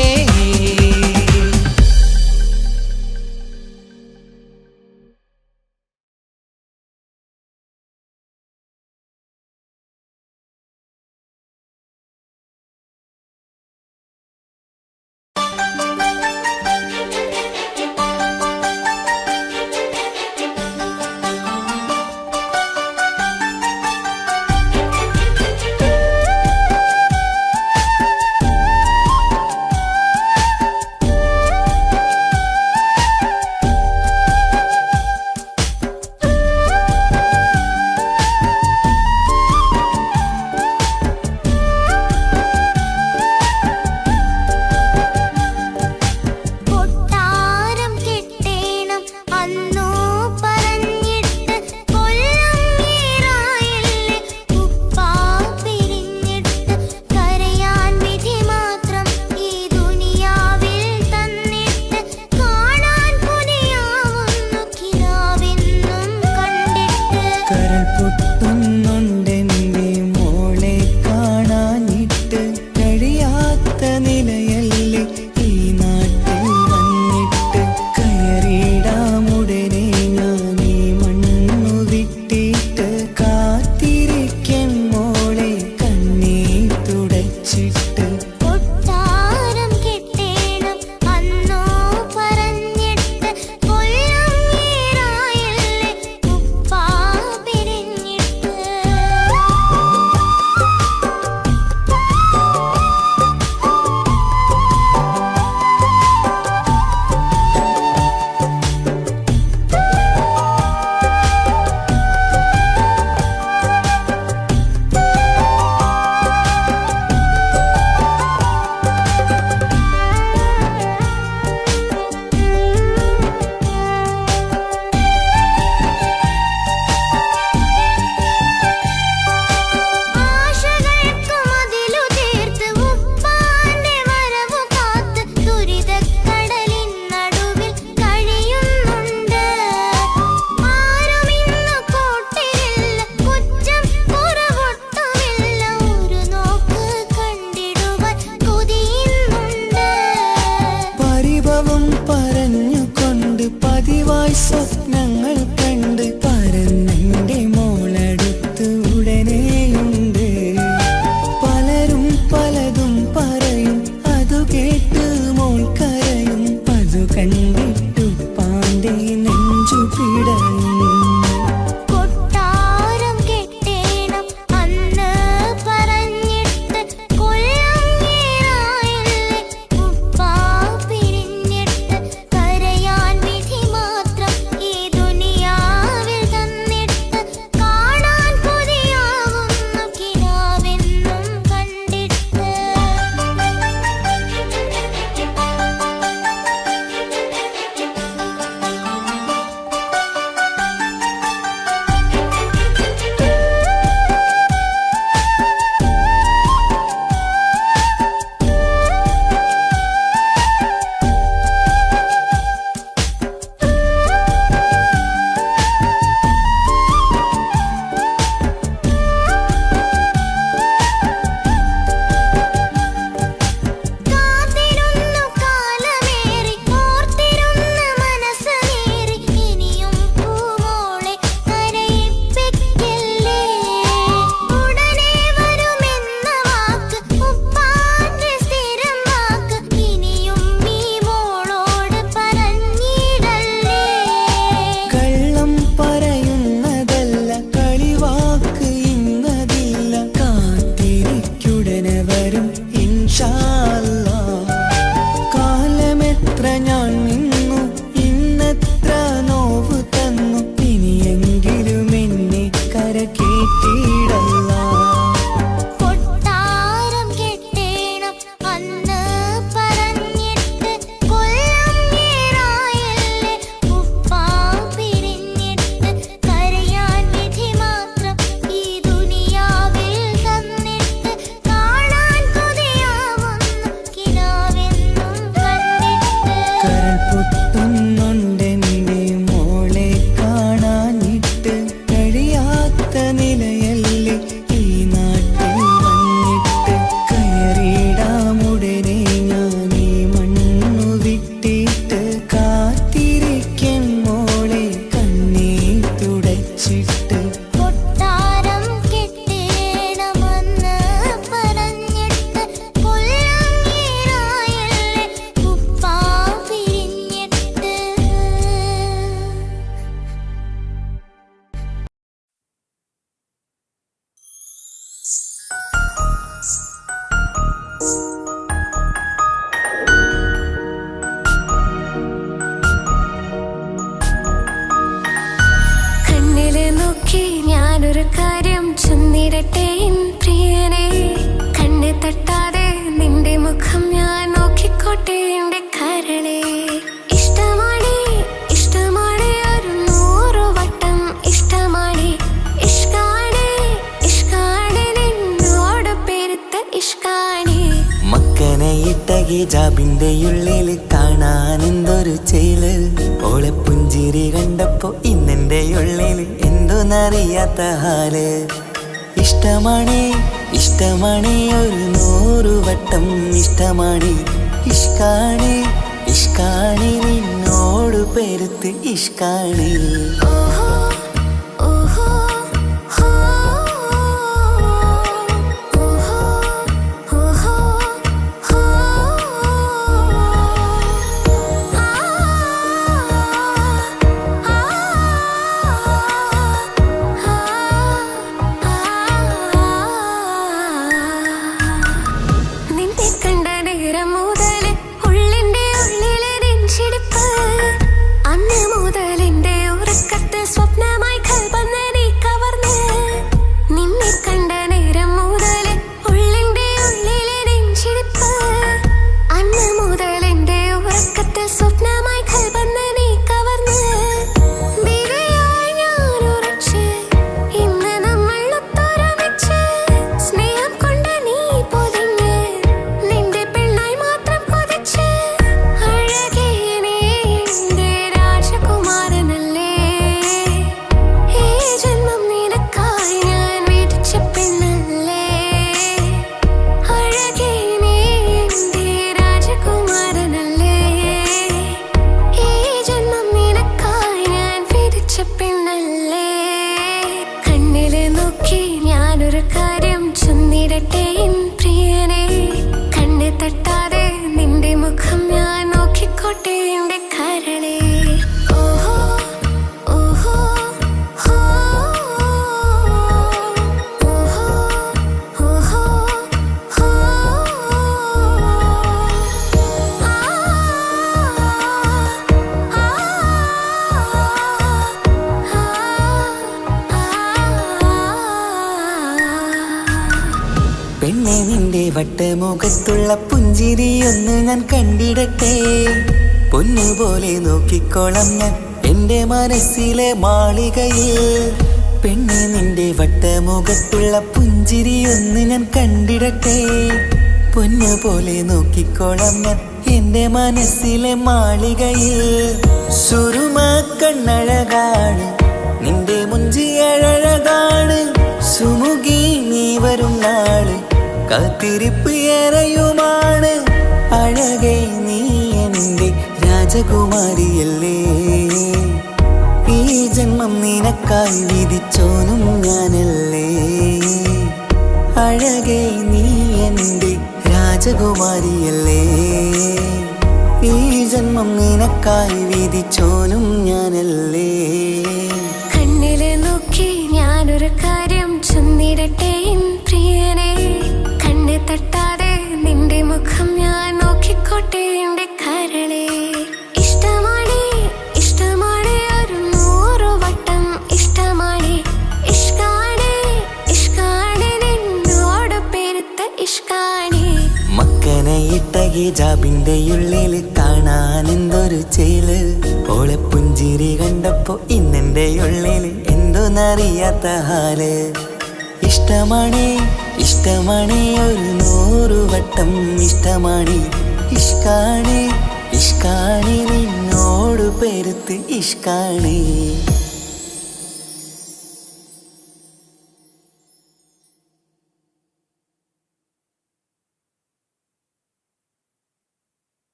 S2: കൊട്ടാരം കെട്ടേണം അന്നോ പറഞ്ഞിട്ട് കൊല്ലം ഏറായില്ലേ. ഉപ്പാ പിരിഞ്ഞിട്ട് കരയാൻ വിധി മാത്രം ഈ ദുനിയാവിൽ തന്നിട്ട് കാണാൻ കൊതിയാവുന്നു കിനാവെന്നും കണ്ടിട്ട്.
S3: കരൾ പൊട്ടുന്നുണ്ടെന്റെ മോളെ കാണാനിട്ട് കഴിയാത്ത നിലയല്ലേ ഈ നാട്ടിൽ വന്നിട്ട്. കയറിയിടാമുടനെ ഞാൻ ഈ മണ്ണു വിട്ടിട്ട് കാത്തിരിക്കും മോളെ കണ്ണീർ തുടച്ചിട്ട്.
S2: കൊട്ടാരം കെട്ടേണം അന്നോ പറഞ്ഞിട്ട് കൊല്ലം ഏറായില്ലേ. ഉപ്പാ പിരിഞ്ഞിട്ട്. ആശകൾക്ക് മതിലു തീർത്ത് ഉപ്പാന്റെ വരവു കാത്ത് ദുരിതക്കടലിൻ നടുവിൽ കഴിയുന്നുണ്ട്. ആരുമിന്ന് കൂട്ടിരില്ല, കുറ്റം കുറവൊട്ടുമില്ല. ഒരു നോക്ക് കണ്ടിടുവാൻ കൊതിയുന്നുണ്ട്.
S3: പരിഭവം പറഞ്ഞ
S5: സ്വപ്നങ്ങൾ കണ്ട് പരന്നെന്റെ മോളടുത്ത് ഉടനെയുണ്ട്. പലരും പലതും പറയും, അതു കേട്ട് മോൾ കരയും. അതു കണ്ടിട്ടു പാണ്ഡെ നെഞ്ചു പിടയും.
S2: കൊട്ടാരം കെട്ടേണം അന്ന് പറഞ്ഞിട്ട് കൊല്ലം ഏറായില്ലേ ഉപ്പാ പിരിഞ്ഞിട്ട്. കരയാൻ വിധി മാത്രം ഈ ദുനിയാവിൽ തന്നിട്ട്. കാണാൻ കൊതിയാവുന്നു കിനാവെന്നും കണ്ടിട്ട്. കാത്തിരുന്നു കാലമേറി ഓർത്തിരുന്ന മനസ്സ് നേറി. ഇനിയും പൂമോളെ കരയിപ്പിക്കല്ലേ. ഉടനെ വരുമെന്ന വാക്ക് ഉപ്പാന്റെ സ്ഥിരം വാക്ക്. ഇനിയും ഈ മോളോട് പറഞ്ഞിടല്ലേ.
S5: കള്ളം പറയുന്നതല്ല, കളിവാക്ക് ഇന്നതില്ല. കാത്തിരിക്കുടനെ വരും ഇൻഷാ അല്ലാഹ്. കാലമെത്ര ഞാൻ നിന്നു, ഇന്നെത്ര നോവ് തന്നു. ഇനിയെങ്കിലും എന്നെ കരകേറ്റിടല്ല.
S2: കൊട്ടാരം കെട്ടേണം അന്ന് പറഞ്ഞിട്ട് കൊല്ലം ഏറായില്ലേ ഉപ്പാ പിരിഞ്ഞിട്ട്. കരയാൻ വിധി മാത്രം ഈ ദുനിയാവിൽ തന്നിട്ട്. കാണാൻ കൊതിയാവുന്നു കിനാവെന്നും കണ്ടിട്ട്.
S5: കരൾ പൊട്ടുന്നുണ്ടെന്റെ മോളെ കാണാനിട്ട്. കഴിയാത്ത നിലയല്ലേ ഈ നാട്ടിൽ വന്നിട്ട്. കയറിയിടാമുടനെ ഞാൻ ഈ മണ്ണു വിട്ടിട്ട്. കാത്തിരിക്കും മോളെ കണ്ണീർ തുടച്ചിട്ട്.
S2: കൊട്ടാരം കെട്ടേണം അന്ന് പറഞ്ഞിട്ട് കൊല്ലം ഏറായില്ലേ ഉപ്പാ പിരിഞ്ഞിട്ട്.
S1: കണ്ണില് നോക്കി ഞാനൊരു കാര്യം ചൊന്നിടട്ടെ എൻ പ്രിയനെ. കണ്ണ് തട്ടാതെ നിന്റെ മുഖം ഞാൻ നോക്കിക്കോട്ടെ എന്റെ കരളെ. ഇഷ്ടമാണ് ഇഷ്ടമാണ് ഒരു 100 വട്ടം ഇഷ്ടമാണ്. ഇഷ്കാണ് ഇഷ്കാണ് നിന്നോട് പെരുത്ത ഇഷ്കാണ്.
S5: മക്കനെ ഇട്ട ഹിജാബിന്റെ ഉള്ളിൽ കാണാൻ എന്തൊരു ചേല്. ഓളെ പുഞ്ചിരി കണ്ടപ്പോ ഇന്നെന്റെ ഉള്ളിൽ എന്തോന്നറിയാത്ത ഹാല്. ഇഷ്ടമാണ് ഇഷ്ടമാണ് ഒരു 100 വട്ടം ഇഷ്ടമാണ്. ഇഷ്കാണ് ഇഷ്കാണ് നിന്നോട് പെരുത്ത് ഇഷ്കാണ്.
S1: ഓഹോ ഓഹോ ഹോ ഓഹോ ഓഹോ ഹോ. നിന്നെ കണ്ട നേരം മുതല് ഉള്ളിന്റെ ഉള്ളിലെ നെഞ്ചിടിപ്പ്. അന്ന് മുതൽ എന്റെ ഉറക്കത്തിൽ സ്വപ്നമായി കൽപ്പന നീ കവർന്ന്. നിന്നെ കണ്ട നേരം മുതൽ ഉള്ളിന്റെ ഉള്ളിലെ നെഞ്ചിടിപ്പ്. അന്ന് മുതൽ എന്റെ ഉറക്കത്തിൽ സ്വപ്നമായി കൽപ്പന നീ കവർന്ന്. ബിരിയായി ഞാൻ ഉറച്ച് ഇന്ന് നമ്മൾ ഒത്തൊരുമിച്ച്. സ്നേഹം കൊണ്ട് നീ പൊതിഞ്ഞ് നിന്റെ പെണ്ണായി മാത്രം ചെന്നിടട്ടെ എൻ പ്രിയനെ കണ്ണ് തട്ടാതെ നിന്റെ മുഖം ഞാൻ നോക്കിക്കോട്ടെ എന്റെ കരളെ ഓഹോ ഓഹോ ഹോ ഓഹോ ഓഹോ ഹോ
S5: പെണ്ണെ നിന്റെ വട്ടമുഖത്തുള്ള പുഞ്ചിരിയൊന്ന് ഞാൻ കണ്ടിടട്ടെ പൊന്നുപോലെ നോക്കിക്കോളാം ഞാൻ എൻ്റെ മനസ്സിലെ മാളികയിൽ പെണ്ണെ നിന്റെ വട്ടമുഖത്തുള്ള പുഞ്ചിരിയൊന്ന് ഞാൻ കണ്ടിടട്ടെ പൊന്നുപോലെ നോക്കിക്കോളാം ഞാൻ എൻ്റെ മനസ്സിലെ മാളികയിൽ സുറുമ കണ്ണഴകാണ് നിന്റെ മുഞ്ചിയഴകാണ് സുമുഖി നീ വരും നാള് കാത്തിരിപ്പ് ഏറെയുമാണ് അഴകെ നീ എൻ്റെ രാജകുമാരിയല്ലേ ഈ ജന്മം നിനക്കായി വിധിച്ചോനും ഞാനല്ലേ അഴകെ നീ എൻ്റെ രാജകുമാരിയല്ലേ ഈ ജന്മം നിനക്കായി വിധിച്ചോനും ഞാനല്ലേ
S1: കണ്ണിലെ നോക്കി ഞാനൊരു കാര്യം ചൊന്നിടട്ടെ എൻ പ്രിയനെ കണ്ണ് തട്ടാതെ നിന്റെ മുഖം ഞാൻ നോക്കിക്കോട്ടെ എന്റെ കരളെ ഇഷ്ടമാണ് ഇഷ്ടമാണ് ഒരു 100 വട്ടം ഇഷ്ടമാണ് ഇഷ്കാണ് ഇഷ്കാണ് നിന്നോട് പെരുത്ത ഇഷ്കാണ്
S5: മക്കനയിട്ട ഹിജാബിന്റെ ഉള്ളിൽ കാണാൻ എന്തൊരു ചേല് ഓളെ പുഞ്ചിരി കണ്ടപ്പോ ഇന്നെന്റെ ഉള്ളിൽ എന്തോന്നറിയാത്ത ഹാല് ഇഷ്ടമാണ് ഇഷ്ടമാണ് ഒരു 100 വട്ടം ഇഷ്ടമാണ് ഇഷ്കാണ് ഇഷ്കാണ് നിന്നോട് പെരുത്ത് ഇഷ്കാണ്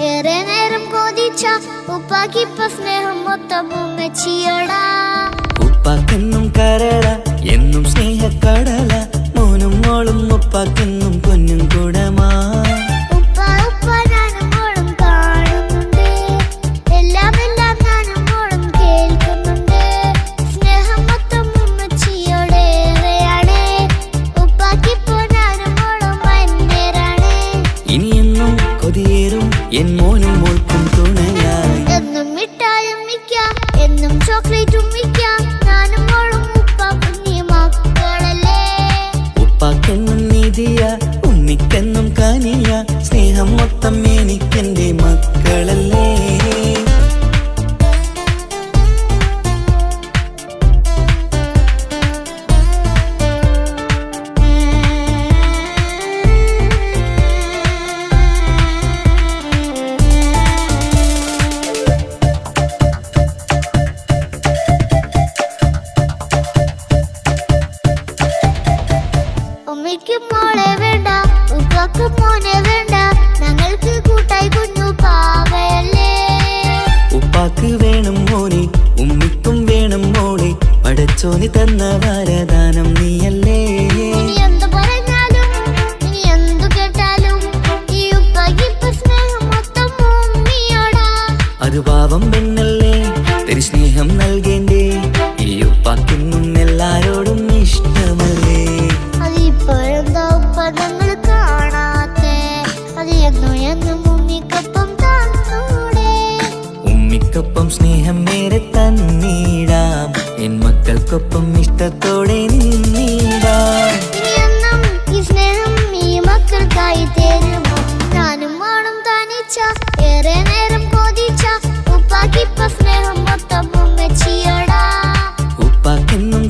S2: ഏറെ നേരം കൊതിച്ച ഉപ്പാക്കിപ്പ സ്നേഹം മൊത്തം ഉമ്മച്ചിയോടാ
S5: ഉപ്പാക്കെന്നും കരള എന്നും സ്നേഹക്കടല മോനും മോളും ഉപ്പാക്കെന്നും പൊന്നും കൂടമാ
S2: ഉപ്പ ഉപ്പ ഞാനും മോളും കാണുന്നുണ്ട് എല്ലാം എല്ലാം ഞാനും മോളും കേൾക്കുന്നുണ്ട് സ്നേഹം മൊത്തം ഉമ്മച്ചിയോടേറെയാണ് ഉപ്പാക്കിപ്പോ ഞാനും മോളും വന്നേരാണ്
S5: ഇനിയെന്നും കൊതിയേറും എൻ മോനും മോൾക്കും തുണയായി
S2: എന്നും മിഠായും മിക്കാം എന്നും ചോക്ലേറ്റും മിക്കാം ഞാനും മോളും ഉപ്പ കുഞ്ഞി മക്കളല്ലേ
S5: ഉപ്പാക്കെന്നും നീതിയ ഉണ്ണിക്കെന്നും കാനിയ സ്നേഹം മൊത്തം എനിക്കെന്റെ മക്കളല്ലേ
S2: ഉമ്മയ്ക്ക് മോളെ വേണ്ട ഉപ്പാക്ക് മോനെ വേണ്ട ഞങ്ങൾക്ക് കൂട്ടായി കുഞ്ഞു പാവയല്ലേ
S5: ഉപ്പാക്ക് വേണം മോനെ ഉമ്മിക്കും വേണം മോളെ പടച്ചോനി തന്ന വരദാനം നീയല്ലേ
S2: ഇനി എന്തു പറഞ്ഞാലും ഇനി എന്തു കേട്ടാലും ഈ ഉപ്പാക്കിപ്പ സ്നേഹം മൊത്തം ഉമ്മിയോടാ
S5: അത് പാവം പെണ്ണല്ലേ തരി സ്നേഹം നൽകേണ്ടേ ഈ ഉപ്പാക്കിന്നും എല്ലാരോടും ഇഷ്ടമല്ലേ
S2: അതിപ്പോഴെന്താ ഉപ്പ ഞങ്ങൾ കാണാത്തെ അത് എന്നും എന്നും ഉമ്മിക്കൊപ്പം തന്നൂടെ
S5: ഉമ്മിക്കൊപ്പം സ്നേഹം നേരെ തന്നീടാം എൻ മക്കൾക്കൊപ്പം ഇഷ്ടത്തോടെ നിന്നീടാം
S2: ഇനി എന്നും ഈ സ്നേഹം ഈ മക്കൾക്കായി തരുമോ ഞാനും മോളും തനിച്ച ഏറെ നേരം കൊതിച്ച ഉപ്പാക്കിപ്പ സ്നേഹം മൊത്തം ഉമ്മച്ചിയോടാ
S5: ഉപ്പാക്കെന്നും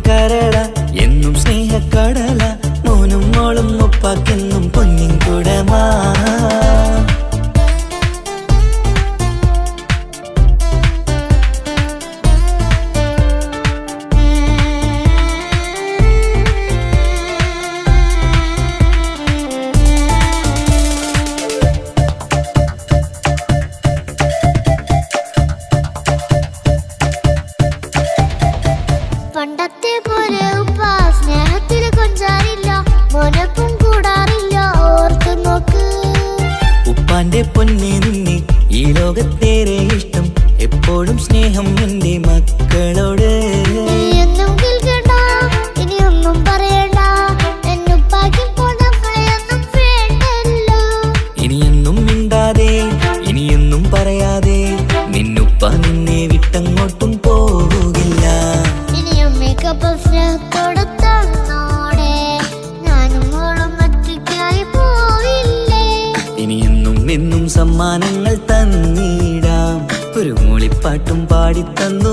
S5: സമ്മാനങ്ങൾ തന്നിടാം, ഒരു മൂളിപ്പാട്ടും പാടിത്തന്നു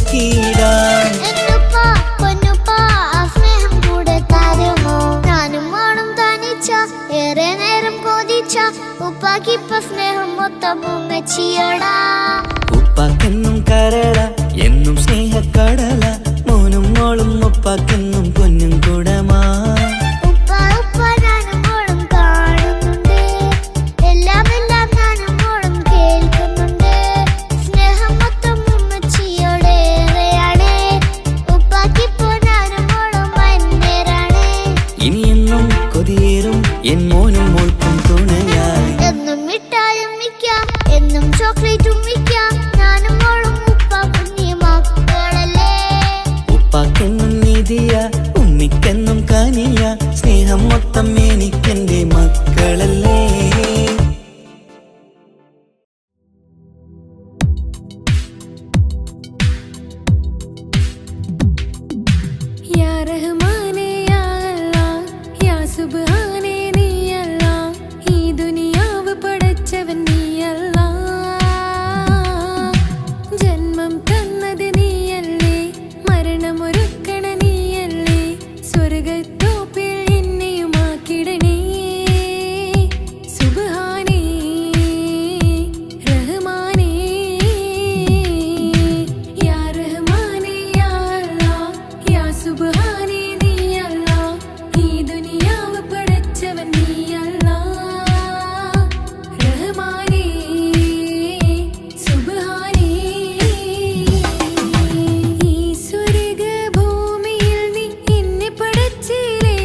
S5: കീടാം.
S2: ഏറെ നേരം കൊതിച്ച ഉപ്പാക്കിപ്പ സ്നേഹം മൊത്തം ഉമ്മച്ചിയടാ.
S5: ഉപ്പാക്കെന്നും കരള എന്നും സ്നേഹക്കടല, മോനും മോളും ഉപ്പാക്കെന്നും പൊന്നും കുടമാ.
S2: ഉപ്പ ഉപ്പ ഞാനും മോളും കാണുന്നുണ്ട്, എല്ലാം എല്ലാം ഞാനും മോളും കേൾക്കുന്നുണ്ട്. സ്നേഹം മൊത്തം ഉമ്മച്ചിയോടേറെയാണ്, ഉപ്പാക്കിപ്പോ ഞാനും മോളും വന്നേരാണ്.
S5: ഇനിയെന്നും കൊതിയേറും എൻ മോനും മോൾക്കും തുണയായി.
S2: എന്നും മിഠായും മിക്കാം, എന്നും ചോക്ലേറ്റും മിക്കാം, ഞാനും മോളും ഉപ്പ കുഞ്ഞി മക്കളല്ലേ.
S5: ഉപ്പാക്കെന്നും നിധിയ ഉമ്മിക്കെന്നും കനിയ, സ്നേഹം മൊത്തം എനിക്കെന്റെ മക്കളല്ലേ.
S1: യാ റഹ്മാനേ യാ അല്ലാഹ് യാ സുബ്ഹാനേ നീ അല്ലാഹ്, ഈ ദുനിയാവ് പടച്ചവൻ നീ അല്ലാഹ്. ജന്മം തന്നത് നീയല്ലേ, മരണമൊരുക്കണ നീയല്ലേ, സ്വർഗ്ഗത്തോപ്പിൽ എന്നെയുമാക്കിടണേ. സുബ്ഹാനേ റഹ്മാനേ യാ റഹ്മാനേ യാ അല്ലാഹ് യാ സുബ്ഹാനേ നീ അല്ലാഹ്, ഈ ദുനിയാവ് പടച്ചവൻ നീ അല്ലാഹ്. റഹ്മാനേ സുബ്ഹാനേ. ഈ സ്വർഗ്ഗഭൂമിയിൽ നീ എന്നെ പടച്ചില്ലേ,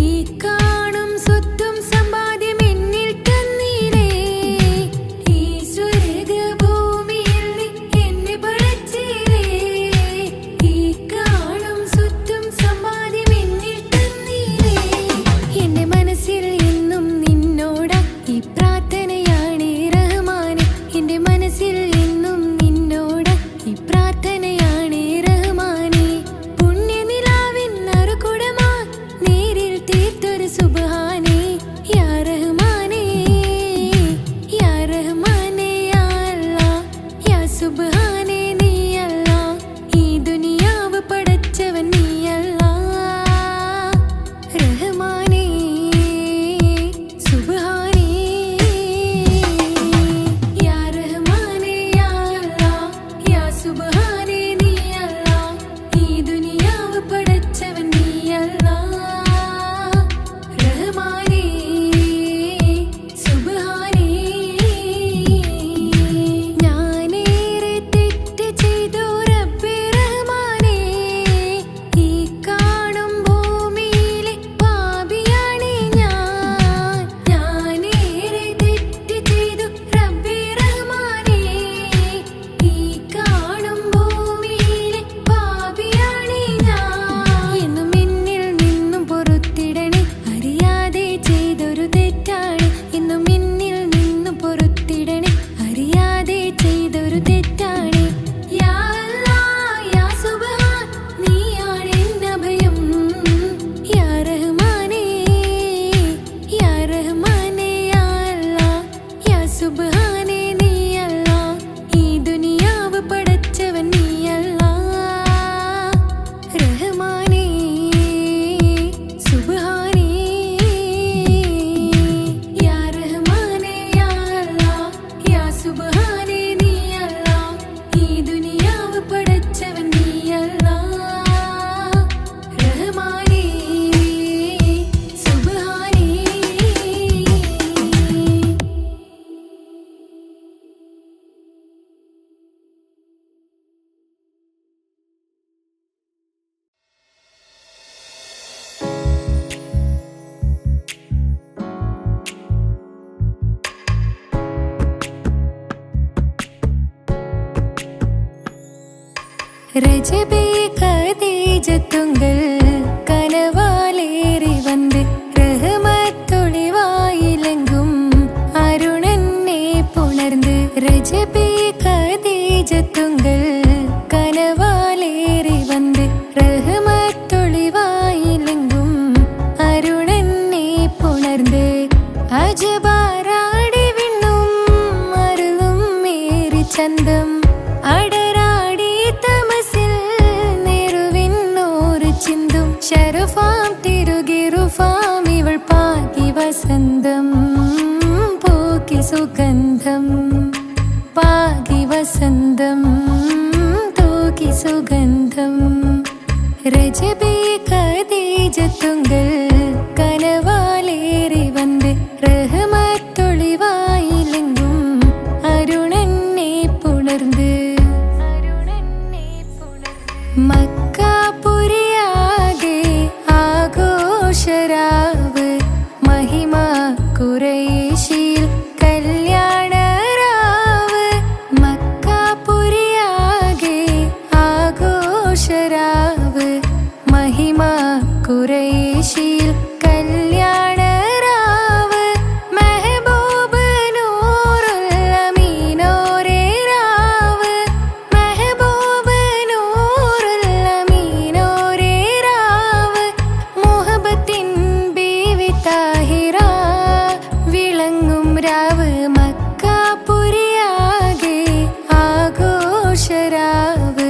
S1: ഈ കാണും സ്വത്തും സമ്പാദ്യം എന്നിൽ തന്നില്ലേ. ഈ സ്വർഗ്ഗഭൂമിയിൽ നീ എന്നെ പടച്ചില്ലേ, ഈ കാണും സ്വത്തും സമ്പാദ്യം എന്നിൽ തന്നില്ലേ. എന്റെ മനസ്സിൽ എന്നും നിന്നോടാ ഈ പ്രാർത്ഥനയാണ് റഹ്മാനേ, എന്റെ മനസ്സിൽ എന്നും നിന്നോടാ ഈ പ്രാർത്ഥനയാണ് റഹ്മാനേ. പുണ്യനിലാവിൻ നറുകുടമാ നേരിൽ തീർത്തൊരു സുബ്ഹാനേ. യാ റഹ്മാനേ യാ റഹ്മാനേ യാ അല്ലാഹ് യാ സുബ്ഹാനേ നീ അല്ലാഹ്, ഈ ദുനിയാവ് പടച്ചവൻ നീ അല്ലാഹ്. റഹ്മാനേ സുബ്ഹാനേ യാ റഹ്മാനേ യാ അല്ലാഹ് യാ സുബ്ഹാനേ നീ അല്ലാഹ്, ഈ ദുനിയാവ് പടച്ചവൻ നീ അല്ലാഹ്. റഹ്മാനേ സുബ്ഹാനേ. ഞാനേറെ തെറ്റ് ചെയ്തു റബ്ബേ റഹ്മാനേ, ഈ കാണും ഭൂമിയിലെ പാപിയാണേ ഞാൻ. ഞാനേറെ തെറ്റ് ചെയ്തു റബ്ബേ റഹ്മാനേ, ഈ കാണും ഭൂമിയിലെ പാപിയാണേ ഞാൻ. എന്നും എന്നിൽ നിന്നും പൊറുത്തിടണേ, അറിയാതെ ചെയ്തൊരു തെറ്റാണ്. എന്നും എന്നിൽ നിന്നും പൊറുത്തിടണേ, അറിയാതെ ചെയ്തൊരു തെറ്റാണ്. യാ അല്ലാഹ് യാ സുബ്ഹാൻ നീയാണ് എന്നഭയം. യാ റഹ്മാനേ യാ റഹ്മാനേ യാ അല്ലാഹ് യാ സുബ്ഹാനേ നീ അല്ലാഹ്, ഈ ദുനിയാവ് പടച്ചവൻ നീ അല്ലാഹ്. റഹ്മാനേ സുബ്ഹാനേ യാ റഹ്മാനേ യാ അല്ലാഹ് യാ സുബ്ഹാനേ നീ അല്ലാഹ്, ഈ ദുനിയാവ് പടച്ചവൻ നീ അല്ലാഹ്. റഹ്മാനേ സുബ്ഹാനേ. ரஜபே கதீஜத்துங்கள் கனவாலேறி வந்து ரஹமத்தொளிவாயிலெங்கும் அருணன்னே புணர்ந்து. ரஜபே கதீஜத்துங்கள் கனவாலேறி வந்து ரஹமத்தொளிவாயிலெங்கும் அருணன்னே புணர்ந்து. அஜபாராடி விண்ணு വസന്തം പൂക്കി സുഗന്ധം പാകി വസന്തം തൂക്കി സുഗന്ധം രജബേ ഖദീജത്തുങ്കൾ കനവാലേറി വന്ന് റഹ്മത്തൊളിവായിലെങ്കും അരുണനെ പുണർന്ന് മക്കാപുരിയാകെ ആഘോഷരാവ് മഹിമ ഖുറൈശിൽ കല്യാണരാവ് മക്കാപുരിയാകെ ആഘോഷരാവ് മഹിമ ഖുറൈശിൽ കല്യാണരാവ് മെഹബൂബ് നൂറുൽ അമീനോരേ രാവ് മെഹബൂബ് നൂറുൽ അമീനോരേ രാവ് മുഹബത്തിൻ ബീവി താഹിറ വിളങ്ങും രാവ് മക്കാപുരിയാകെ ആഘോഷരാവ്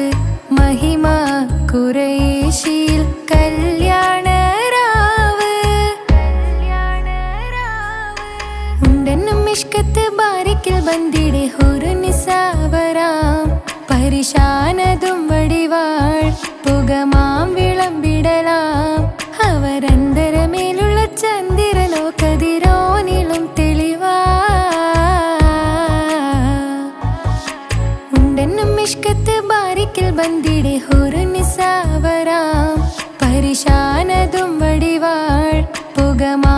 S1: മഹിമ ഖുറൈശിൽ കല്യാണരാവ് ഉണ്ടെന്നും മിഷ്കത്ത് ബാരിക്കിൽ ബന്ദിടെ ഹുറുനിസാവരാം പരിശാനതും വടിവാൾ പുകമാം വിളമ്പിടലാം അവരന്തരമേലുള്ള ചന്ദ്രനോ കതിരോനിലും തെളിവാ ഉണ്ടെന്നും മിഷ്കത്ത് ബാരിക്കിൽ ബന്ദിടെ ഹുറുനിസാവരാം പരിശാനതും വടിവാൾ പുകമാ